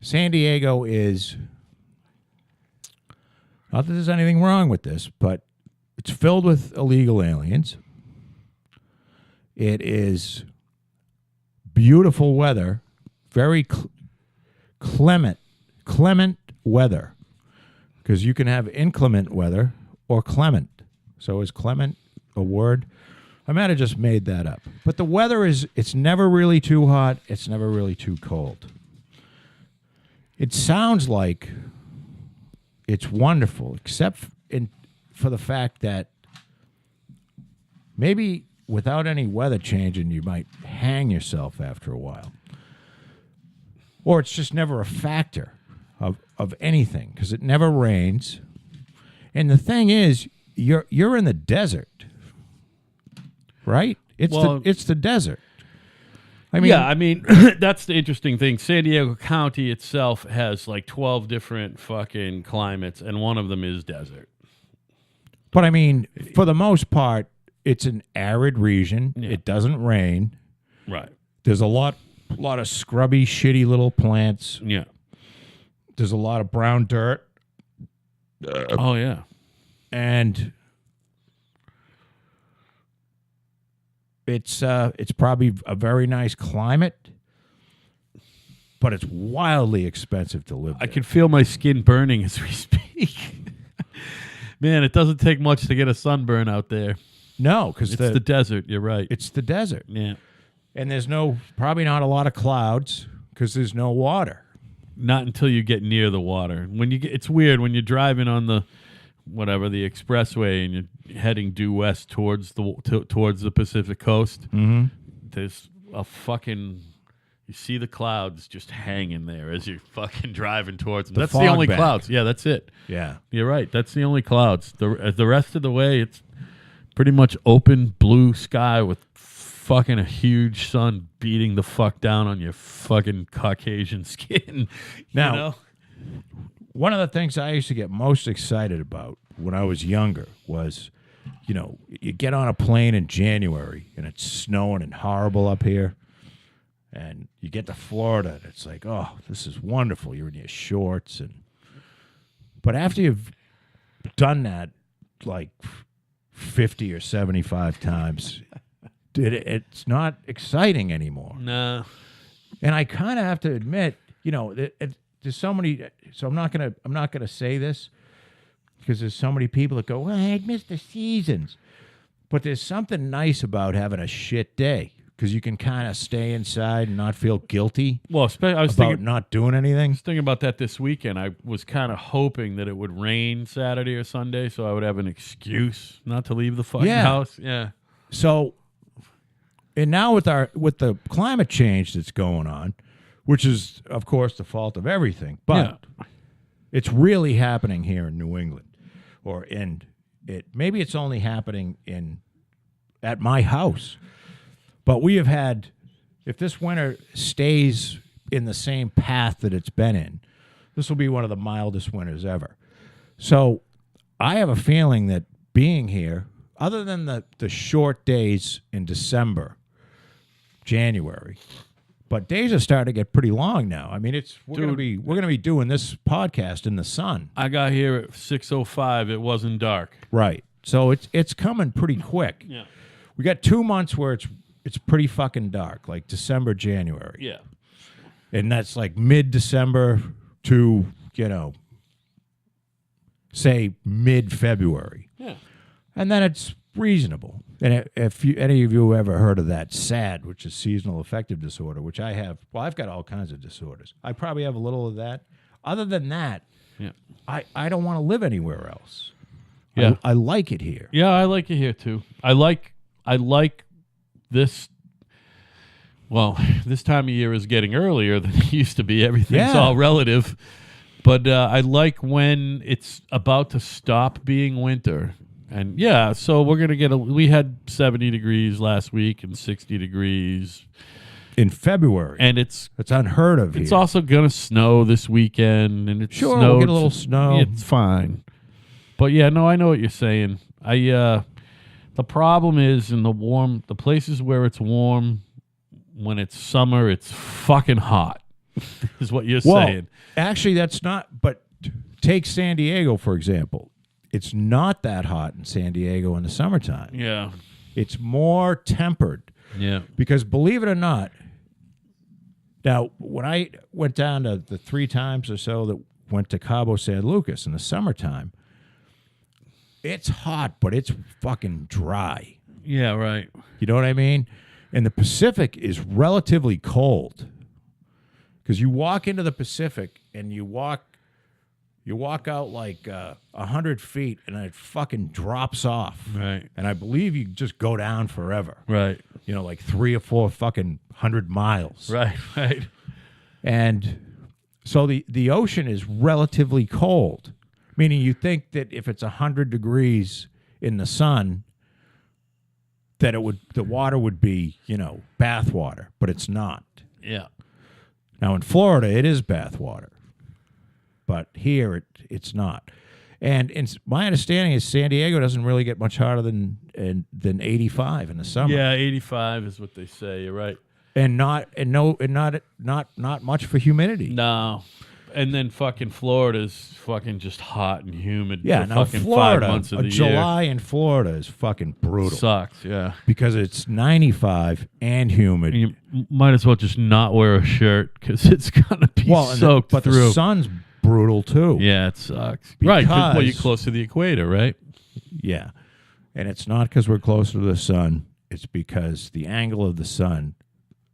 San Diego is, not that there's anything wrong with this, but it's filled with illegal aliens. It is beautiful weather, very clement weather, because you can have inclement weather or clement. So is clement a word? I might have just made that up. But the weather it's never really too hot. It's never really too cold. It sounds like it's wonderful, except for the fact that maybe without any weather changing, you might hang yourself after a while. Or it's just never a factor of anything, because it never rains. And the thing is, you're in the desert, right? It's the desert. I mean, that's the interesting thing. San Diego County itself has like 12 different fucking climates, and one of them is desert. But I mean, for the most part, it's an arid region. Yeah. It doesn't rain. Right. There's a lot of scrubby, shitty little plants. Yeah. There's a lot of brown dirt. Oh, yeah. And it's probably a very nice climate, but it's wildly expensive to live there. I can feel my skin burning as we speak. Man, it doesn't take much to get a sunburn out there. No, because It's the desert. You're right. it's the desert. Yeah. And there's probably not a lot of clouds because there's no water. Not until you get near the water. It's weird when you're driving on the expressway and you're heading due west towards the Pacific coast. Mm-hmm. There's a fucking. You see the clouds just hanging there as you're fucking driving towards them. That's the fog only bank. clouds. Yeah, that's it. Yeah. You're right. That's the only clouds. The rest of the way, it's pretty much open blue sky with fucking a huge sun beating the fuck down on your fucking Caucasian skin. Now, you know? One of the things I used to get most excited about when I was younger was, you get on a plane in January and it's snowing and horrible up here. And you get to Florida and it's like, oh, this is wonderful. You're in your shorts. But after you've done that like 50 or 75 times, it's not exciting anymore. No. And I kind of have to admit, there's so many. So I'm not gonna say this because there's so many people that go, "Well, I miss the seasons," but there's something nice about having a shit day because you can kind of stay inside and not feel guilty. Well, I was about not doing anything. Thinking about that this weekend. I was kind of hoping that it would rain Saturday or Sunday, so I would have an excuse not to leave the fucking house. Yeah. So, and now with the climate change that's going on, which is of course the fault of everything, but it's really happening here in New England, maybe it's only happening at my house, but we have had, if this winter stays in the same path that it's been in, this will be one of the mildest winters ever. So I have a feeling that being here, other than the short days in December, January, but days are starting to get pretty long now. I mean, we're gonna be doing this podcast in the sun. I got here at 6:05. It wasn't dark. Right. So it's coming pretty quick. Yeah. We got 2 months where it's pretty fucking dark, like December, January. Yeah. And that's like mid-December to, say mid-February. Yeah. And then it's reasonable. And if any of you ever heard of that SAD, which is seasonal affective disorder, which I have, well, I've got all kinds of disorders. I probably have a little of that. Other than that, I don't want to live anywhere else. Yeah. I like it here. Yeah, I like it here too. I like this. Well, this time of year is getting earlier than it used to be. Everything's all relative. But I like when it's about to stop being winter. And so we're going to we had 70 degrees last week and 60 degrees in February. And it's unheard of here. It's also going to snow this weekend, and it's sure, we'll get a little snow. It's fine. But I know what you're saying. The problem is in the places where it's warm, when it's summer, it's fucking hot. Is what you're saying. Actually, that's not. But take San Diego, for example. It's not that hot in San Diego in the summertime. Yeah. It's more tempered. Yeah. Because believe it or not, now, when I went down to the 3 times or so that went to Cabo San Lucas in the summertime, it's hot, but it's fucking dry. Yeah, right. You know what I mean? And the Pacific is relatively cold. Because you walk into the Pacific and you walk out like 100 feet and it fucking drops off. Right. And I believe you just go down forever. Right. Like 3 or 4 fucking 100 miles. Right, right. And so the ocean is relatively cold, meaning you think that if it's 100 degrees in the sun, that the water would be, bath water, but it's not. Yeah. Now in Florida, it is bath water, but here it's not. And my understanding is San Diego doesn't really get much hotter than 85 in the summer. Yeah, 85 is what they say. You're right. And not much for humidity. No. And then fucking Florida's fucking just hot and humid. Yeah, for now fucking Florida, 5 months of the July year. in Florida is fucking brutal. Sucks, yeah. Because it's 95 and humid. And you might as well just not wear a shirt because it's gonna be soaked but through. the sun's brutal too. Yeah, it sucks. Right, because you're close to the equator, right? Yeah, and it's not because we're closer to the sun. It's because the angle of the sun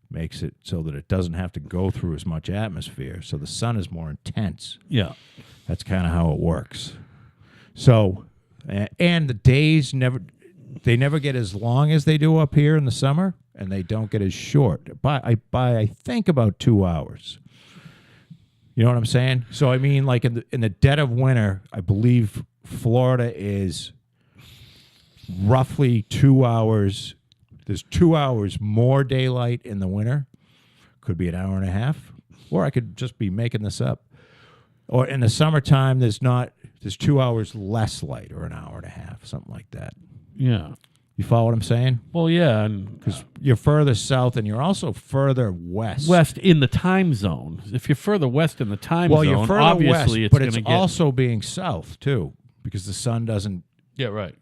makes it so that it doesn't have to go through as much atmosphere. So the sun is more intense. Yeah. That's kind of how it works. So, and the days never get as long as they do up here in the summer, and they don't get as short. By I think about 2 hours. You know what I'm saying? So I mean, like in the dead of winter, I believe Florida is roughly 2 hours. There's 2 hours more daylight in the winter. Could be an hour and a half, or I could just be making this up. Or in the summertime, there's 2 hours less light, or an hour and a half, something like that. Yeah. You follow what I'm saying? Well, yeah, and because you're further south and you're also further west. West in the time zone. If you're further west in the time zone, you're further obviously west, it's but going to it's get also being south too, because the sun doesn't. Yeah, right.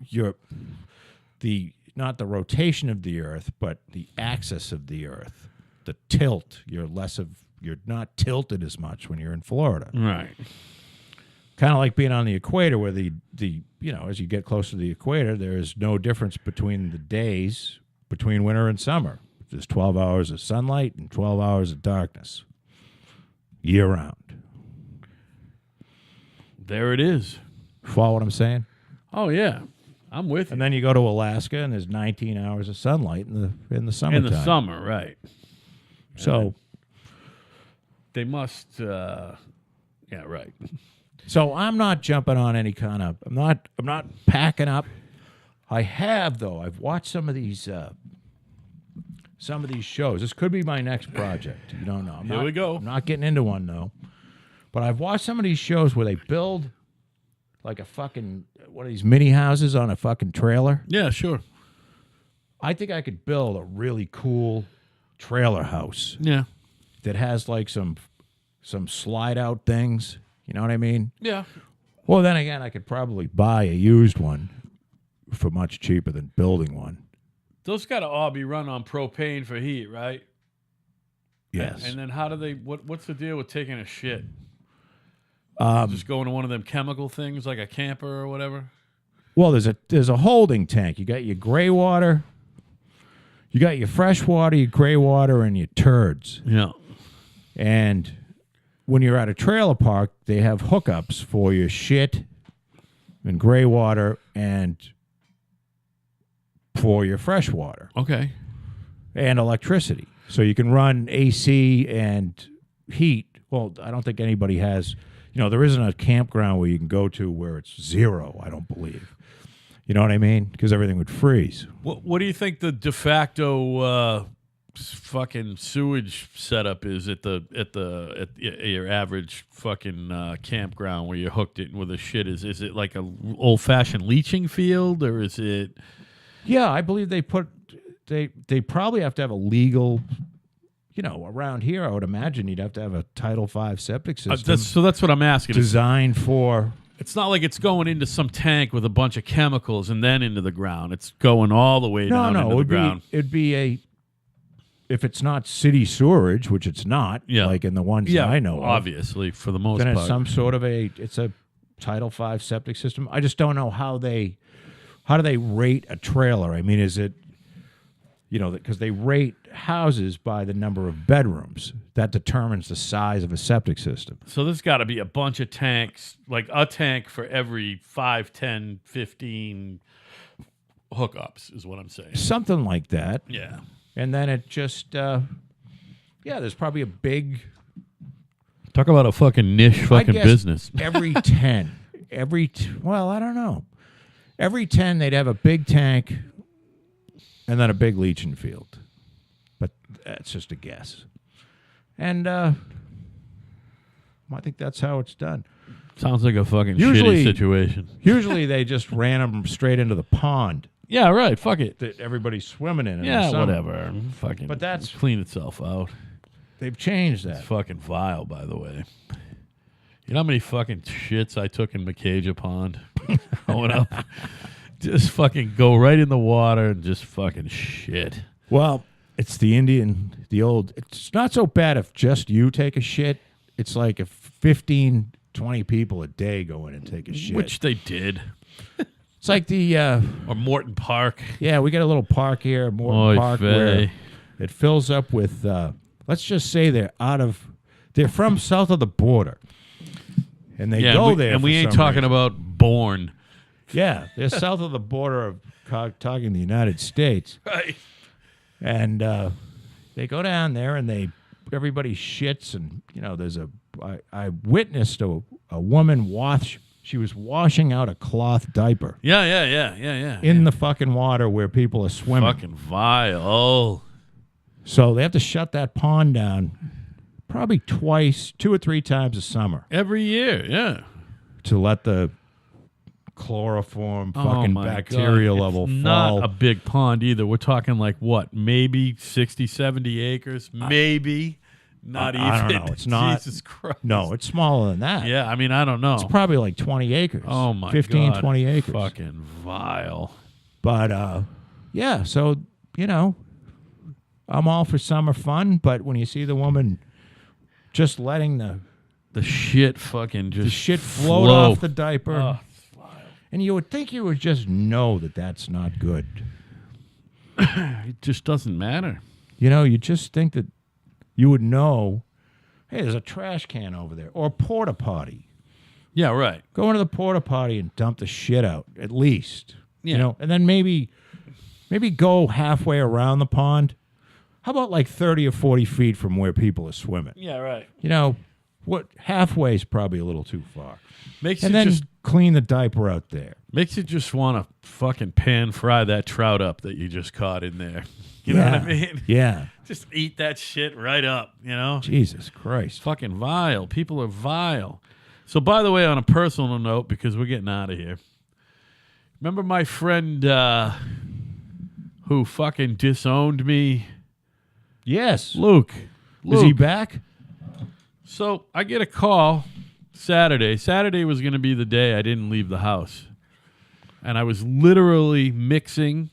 Not the rotation of the Earth, but the axis of the Earth the tilt. You're not tilted as much when you're in Florida. Right. Kind of like being on the equator, where the as you get closer to the equator, there is no difference between the days between winter and summer. There's 12 hours of sunlight and 12 hours of darkness year round. There it is. Follow what I'm saying? Oh yeah, I'm with you. And then you go to Alaska, and there's 19 hours of sunlight in the summertime. In the summer, right? So they must. Yeah, right. So I'm not jumping on any kind of. I'm not packing up. I have though. I've watched some of these shows. This could be my next project. You don't know. Here we go. I'm not getting into one though. But I've watched some of these shows where they build like a fucking one of these mini houses on a fucking trailer. Yeah, sure. I think I could build a really cool trailer house. Yeah. That has like some slide out things. You know what I mean? Yeah. Well, then again, I could probably buy a used one for much cheaper than building one. Those got to all be run on propane for heat, right? Yes. And then how do they? What's the deal with taking a shit? Um, Just going to one of them chemical things like a camper or whatever. Well, there's a holding tank. You got your gray water, you got your fresh water, your gray water, and your turds. Yeah. And when you're at a trailer park, they have hookups for your shit and gray water and for your fresh water. Okay. And electricity. So you can run AC and heat. Well, I don't think anybody has, there isn't a campground where you can go to where it's zero, I don't believe. You know what I mean? Because everything would freeze. What do you think the de facto fucking sewage setup is at your average fucking campground where you hooked it with a shit? Is it like a old fashioned leaching field, or is it? Yeah, I believe they probably have to have a legal. Around here, I would imagine you'd have to have a Title V septic system. That's what I'm asking. Designed for. It's not like it's going into some tank with a bunch of chemicals and then into the ground. It's going all the way down into the ground. It'd be if it's not city sewerage, which it's not, like in the ones that I know of, obviously, for the most part. Then it's some sort of it's a Title V septic system. I just don't know how do they rate a trailer? I mean, is it, because they rate houses by the number of bedrooms. That determines the size of a septic system. So there's got to be a bunch of tanks, like a tank for every 5, 10, 15 hookups is what I'm saying. Something like that. Yeah. And then it just, there's probably a big... Talk about a fucking niche fucking business. Every 10. Well, I don't know. Every 10, they'd have a big tank and then a big leaching field. But that's just a guess. And I think that's how it's done. Sounds like a fucking shitty situation. Usually they just ran them straight into the pond. Yeah, right. Fuck it. That everybody's swimming in. Yeah, whatever. Fucking. But that's clean itself out. They've changed that. It's fucking vile, by the way. You know how many fucking shits I took in McCaja Pond growing up? Just fucking go right in the water and just fucking shit. Well, it's it's not so bad if just you take a shit. It's like if 15, 20 people a day go in and take a shit. Which they did. It's like the... or Morton Park. Yeah, we got a little park here, Morton Park, where it fills up with... let's just say they're from south of the border. And they go there. And we ain't talking about Bourne. Yeah, they're south of the border of talking the United States. Right. And they go down there and everybody shits. And, I witnessed a woman she was washing out a cloth diaper. Yeah. In the fucking water where people are swimming. Fucking vile. So they have to shut that pond down probably 2 or 3 times a summer. Every year, yeah. To let the chloroform fucking bacteria level fall. Not a big pond either. We're talking like what? Maybe 60, 70 acres? Maybe. Not even. I don't know. It's not. Jesus Christ. No, it's smaller than that. Yeah, I mean, I don't know. It's probably like 20 acres. Oh, my 15, God. 20 acres. Fucking vile. But, yeah, so, I'm all for summer fun, but when you see the woman just letting The shit fucking just the shit float flow. off the diaper, Oh, and you would think you would just know that that's not good. it just doesn't matter. You know, you just think that you would know, hey, there's a trash can over there, or a porta potty. Yeah, right. Go into the porta potty and dump the shit out, at least. Yeah. You know, and then maybe go halfway around the pond. How about like 30 or 40 feet from where people are swimming? Yeah, right. You know, what halfway is probably a little too far. Makes And you then just clean the diaper out there. makes you just want to fucking pan fry that trout up that you just caught in there. You know what I mean? Yeah. Just eat that shit right up, you know? Jesus Christ. Fucking vile. People are vile. So, by the way, on a personal note, because we're getting out of here, remember my friend who fucking disowned me? Yes. Luke. Is he back? So, I get a call Saturday. Saturday was going to be the day I didn't leave the house. And I was literally mixing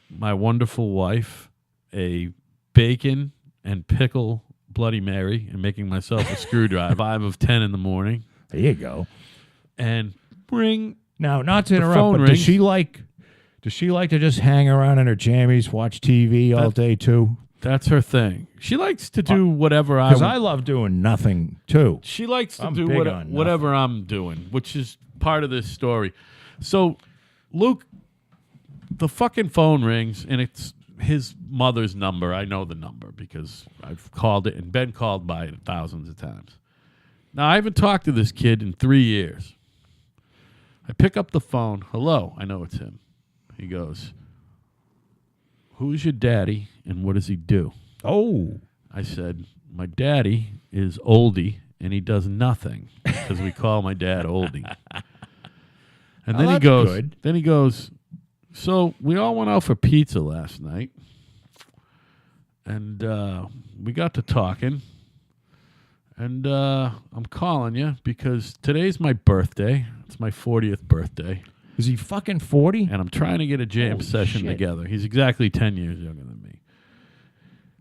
my wonderful wife a bacon and pickle Bloody Mary and making myself a screwdriver 5 of 10 in the morning. There you go. And bring Now, not to The interrupt, phone but rings. does she like to just hang around in her jammies, watch TV all day too? that's her thing. She likes to do whatever Because I love doing nothing too. She likes to I'm do big on whatever I'm doing, which is part of this story. So, Luke, the fucking phone rings, and it's his mother's number. I know the number because I've called it and been called by it thousands of times. Now, I haven't talked to this kid in 3 years. I pick up the phone. Hello, I know it's him. He goes, "Who's your daddy, and what does he do?" Oh. I said, "My daddy is Oldie, and he does nothing," because we call my dad Oldie. And then Oh, he that's goes, good. "So we all went out for pizza last night, and we got to talking, and I'm calling you because today's my birthday. It's my 40th birthday, Is he fucking 40? and I'm trying to get a jam Holy session shit. together. He's exactly 10 years younger than me.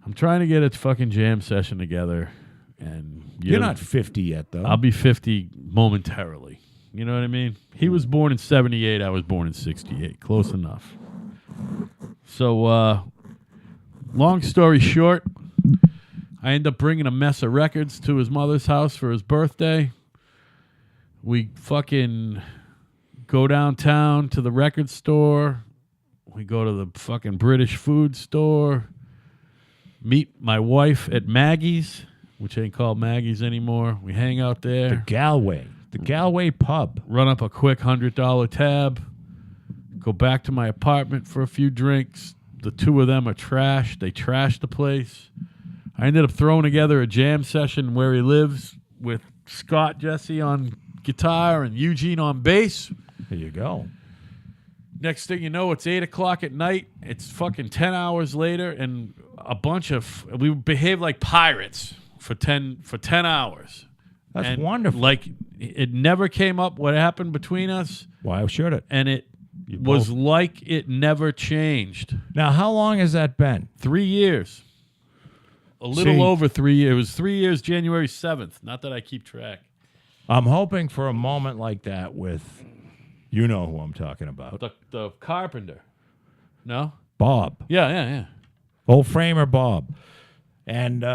I'm trying to get a fucking jam session together, and You're not 50 yet, though. I'll be 50 momentarily. You know what I mean? He was born in 78. I was born in 68. Close enough. So, long story short, I end up bringing a mess of records to his mother's house for his birthday. We fucking go downtown to the record store. We go to the fucking British food store. Meet my wife at Maggie's, which ain't called Maggie's anymore. We hang out there. The Galway pub. Run up a quick $100 tab, go back to my apartment for a few drinks. The two of them are trash. They trashed the place. I ended up throwing together a jam session where he lives with Scott Jesse on guitar and Eugene on bass. There you go. Next thing you know, it's 8 o'clock at night. It's fucking 10 hours later, and we behaved like pirates for 10 hours. That's And, wonderful. Like, it never came up what happened between us, Why should it? and it You was both- like it never changed. Now, how long has that been? 3 years. A little See- over 3 years. It was 3 years, January 7th. Not that I keep track. I'm hoping for a moment like that with, you know who I'm talking about, The carpenter. No? Bob, Yeah. old framer Bob, and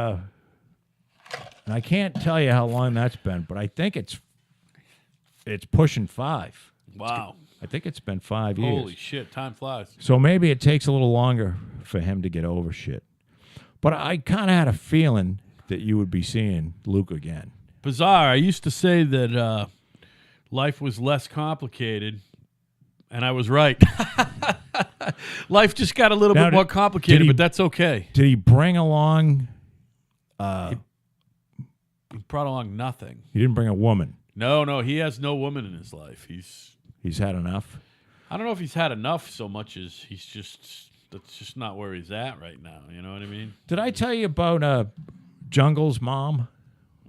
I can't tell you how long that's been, but I think it's pushing 5. Wow. I think it's been 5 years. Holy shit, time flies. So maybe it takes a little longer for him to get over shit. But I kind of had a feeling that you would be seeing Luke again. Bizarre. I used to say that life was less complicated, and I was right. Life just got a little Now, bit more did complicated, he- but that's okay. Did he bring along? He brought along nothing. He didn't bring a woman. No, he has no woman in his life. He's had enough. I don't know if he's had enough so much as that's just not where he's at right now. You know what I mean? Did I tell you about Jungle's mom?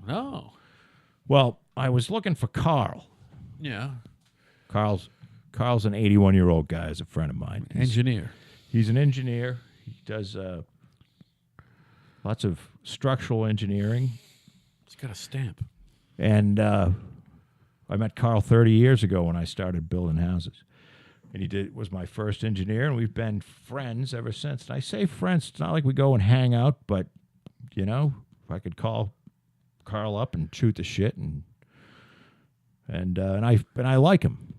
No. Well, I was looking for Carl. Yeah. Carl's an 81-year-old guy. He's a friend of mine. Engineer. He's an engineer. He does lots of structural engineering. It's got a stamp. And I met Carl 30 years ago when I started building houses. And was my first engineer, and we've been friends ever since. And I say friends, it's not like we go and hang out, but, if I could call Carl up and shoot the shit, and I like him.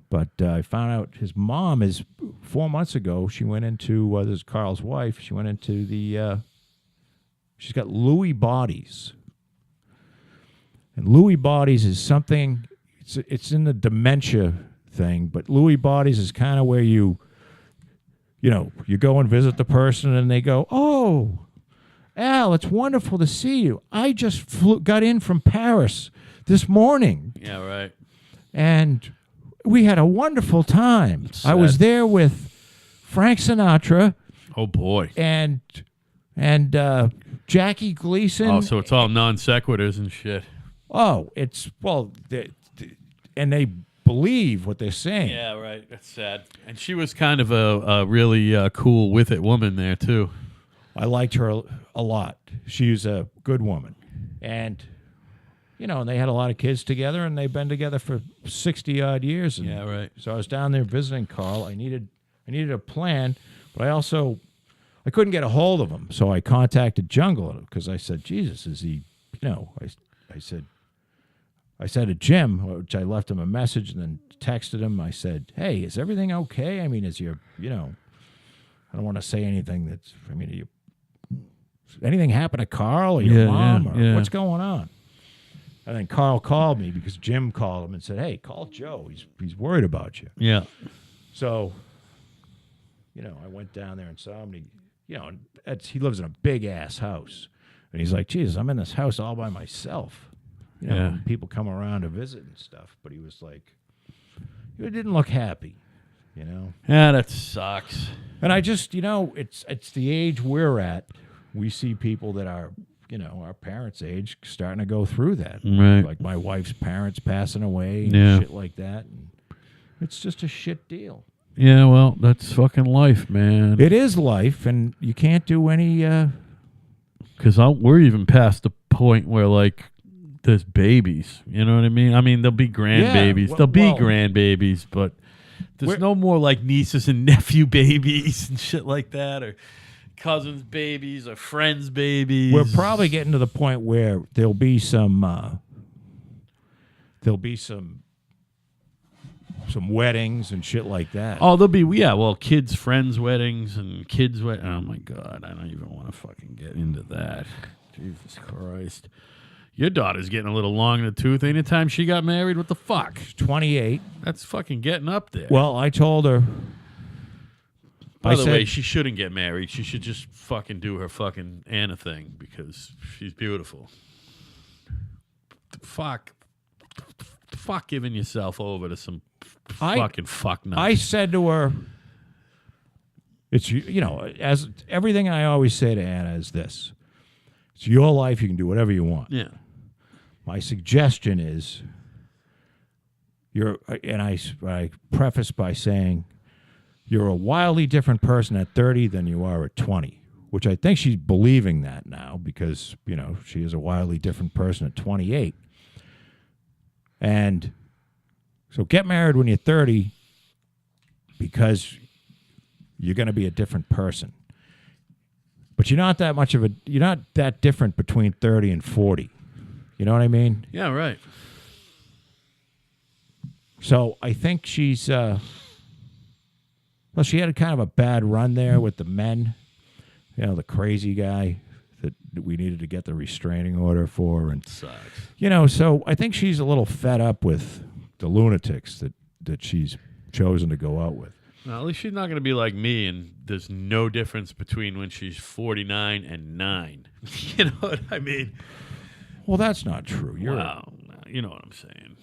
But I found out his mom is 4 months ago. She went into this is Carl's wife. She went into she's got Lewy bodies, and Lewy bodies is something. It's in the dementia thing, but Lewy bodies is kind of where you go and visit the person, and they go, "Oh, Al, it's wonderful to see you. I just got in from Paris this morning." Yeah, right. And we had a wonderful time. I was there with Frank Sinatra. Oh boy. And Jackie Gleason. Oh, so it's all non sequiturs and shit. Oh, and they believe what they're saying. Yeah, right. That's sad. And she was kind of a really cool with it woman there too. I liked her a lot. She's a good woman, and and they had a lot of kids together, and they've been together for 60 odd years. And yeah, right. So I was down there visiting Carl. I needed a plan, but I couldn't get a hold of him, so I contacted Jungle because I said, "Jesus, is he?" I said to Jim, which I left him a message and then texted him. I said, "Hey, is everything okay? I mean, is your I don't want to say anything anything happened to Carl or your mom or what's going on?" And then Carl called me because Jim called him and said, "Hey, call Joe. He's worried about you." Yeah. So, I went down there and saw him. And he lives in a big ass house, and he's like, "Jesus, I'm in this house all by myself." And people come around to visit and stuff, but he was like, he didn't look happy. Yeah, that sucks. And I just, it's the age we're at. We see people that are, our parents' age starting to go through that. Right. Like my wife's parents passing away and shit like that. And it's just a shit deal. Yeah, well, that's fucking life, man. It is life, and you can't do any... Because we're even past the point where, like, there's babies. You know what I mean? I mean, there'll be grandbabies. There'll be grandbabies, but there's no more, like, nieces and nephew babies and shit like that, or cousins' babies, or friends' babies. We're probably getting to the point where there'll be some weddings and shit like that. Oh, there'll be, kids' friends' weddings and kids' oh, my God. I don't even want to fucking get into that. Jesus Christ. Your daughter's getting a little long in the tooth. Any time she got married, what the fuck? 28. That's fucking getting up there. Well, I told her. By the way, she shouldn't get married. She should just fucking do her fucking Anna thing because she's beautiful. Fuck giving yourself over to some fucking fuck nuts. I said to her, it's, as everything I always say to Anna is this. It's your life. You can do whatever you want. Yeah. My suggestion is, I preface by saying, you're a wildly different person at 30 than you are at 20, which I think she's believing that now because, she is a wildly different person at 28. And so get married when you're 30 because you're going to be a different person. But you're not that different between 30 and 40. You know what I mean? Yeah, right. So I think she's, she had kind of a bad run there with the men. The crazy guy that we needed to get the restraining order for. And sucks. So I think she's a little fed up with the lunatics that she's chosen to go out with. Well, at least she's not going to be like me, and there's no difference between when she's 49 and 9. You know what I mean? Well, that's not true. You know what I'm saying.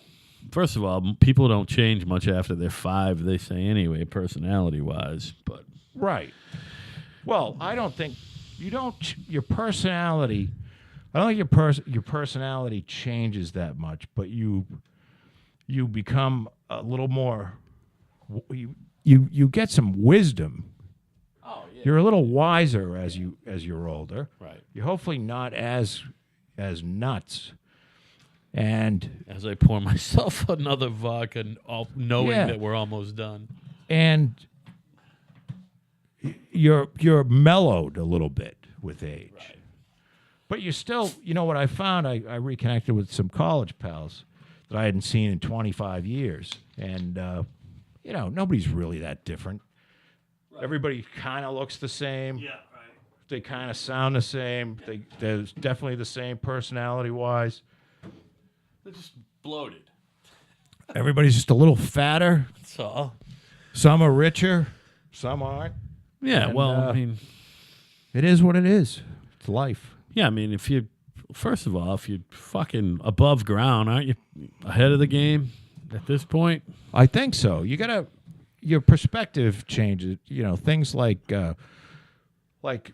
First of all, people don't change much after they're 5, they say anyway, personality-wise. But right. Well, I don't think your personality. I don't think your personality changes that much, but you become a little more. You get some wisdom. Oh yeah. You're a little wiser as you're older. Right. You're hopefully not as nuts. And As I pour myself another vodka, knowing Yeah. that we're almost done. you're mellowed a little bit with age. Right. But you're still, what I found, I reconnected with some college pals that I hadn't seen in 25 years. And, nobody's really that different. Right. Everybody kind of looks the same. Yeah, right. They kind of sound the same. They're definitely the same personality-wise. They're just bloated. Everybody's just a little fatter. That's all. Some are richer. Some aren't. Yeah, And, I mean... It is what it is. It's life. Yeah, I mean, if you're fucking above ground, aren't you ahead of the game at this point? I think so. Your perspective changes. Things like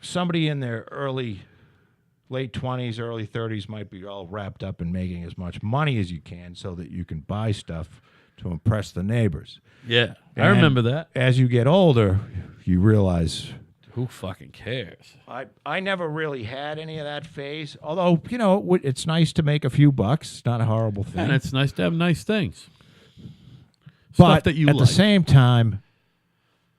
somebody in their late 20s, early 30s might be all wrapped up in making as much money as you can so that you can buy stuff to impress the neighbors. Yeah, I And remember that. As you get older, you realize... Who fucking cares? I never really had any of that phase. Although, it's nice to make a few bucks. It's not a horrible thing. And it's nice to have nice things. But Stuff that you at like. the same time,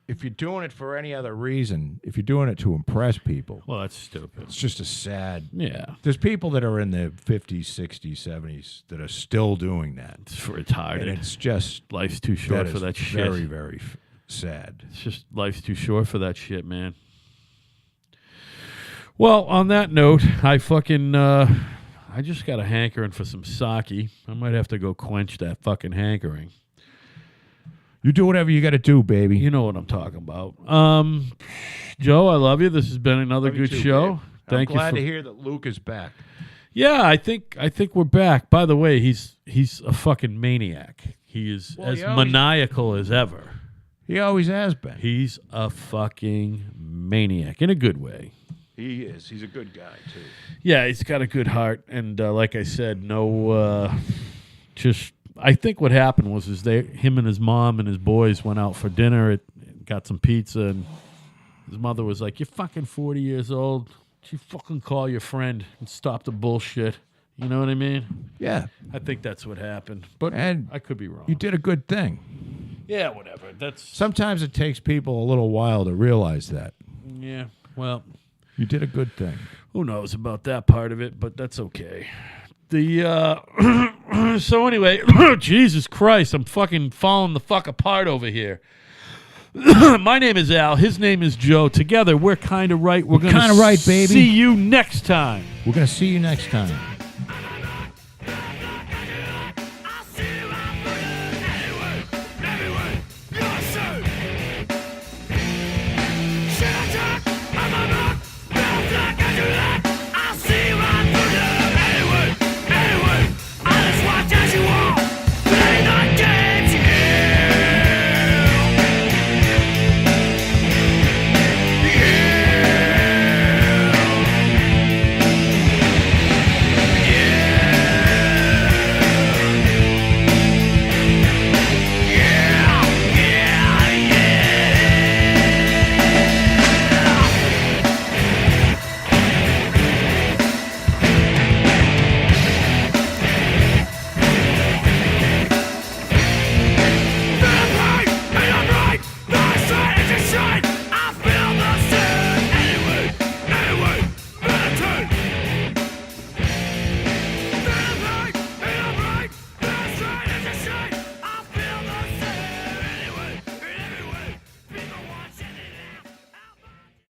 if you're doing it for any other reason, if you're doing it to impress people, Well, that's stupid. it's just a sad... Yeah. There's people that are in their 50s, 60s, 70s that are still doing that. It's retarded. And it's just... Life's too short for that shit. Very, very sad. It's just life's too short for that shit, man. Well, on that note, I just got a hankering for some sake. I might have to go quench that fucking hankering. You do whatever you got to do, baby. You know what I'm talking about. Joe, I love you. This has been another Love you good too, show. babe. Thank I'm you. glad to hear that Luke is back. Yeah, I think we're back. By the way, he's a fucking maniac. He is as maniacal as ever. He always has been. He's a fucking maniac in a good way. He is. He's a good guy, too. Yeah, he's got a good heart, and like I said, I think what happened was him and his mom and his boys went out for dinner, got some pizza, and his mother was like, "You're fucking 40 years old. You fucking call your friend and stop the bullshit." You know what I mean? Yeah. I think that's what happened, but And I could be wrong. you did a good thing. Yeah, whatever. Sometimes it takes people a little while to realize that. Yeah, well, You did a good thing. who knows about that part of it, but that's okay. So anyway, Jesus Christ, I'm fucking falling the fuck apart over here. My name is Al. His name is Joe. Together, we're kind of right. We're going to kinda right, baby. see you next time. We're going to see you next time. Shut up!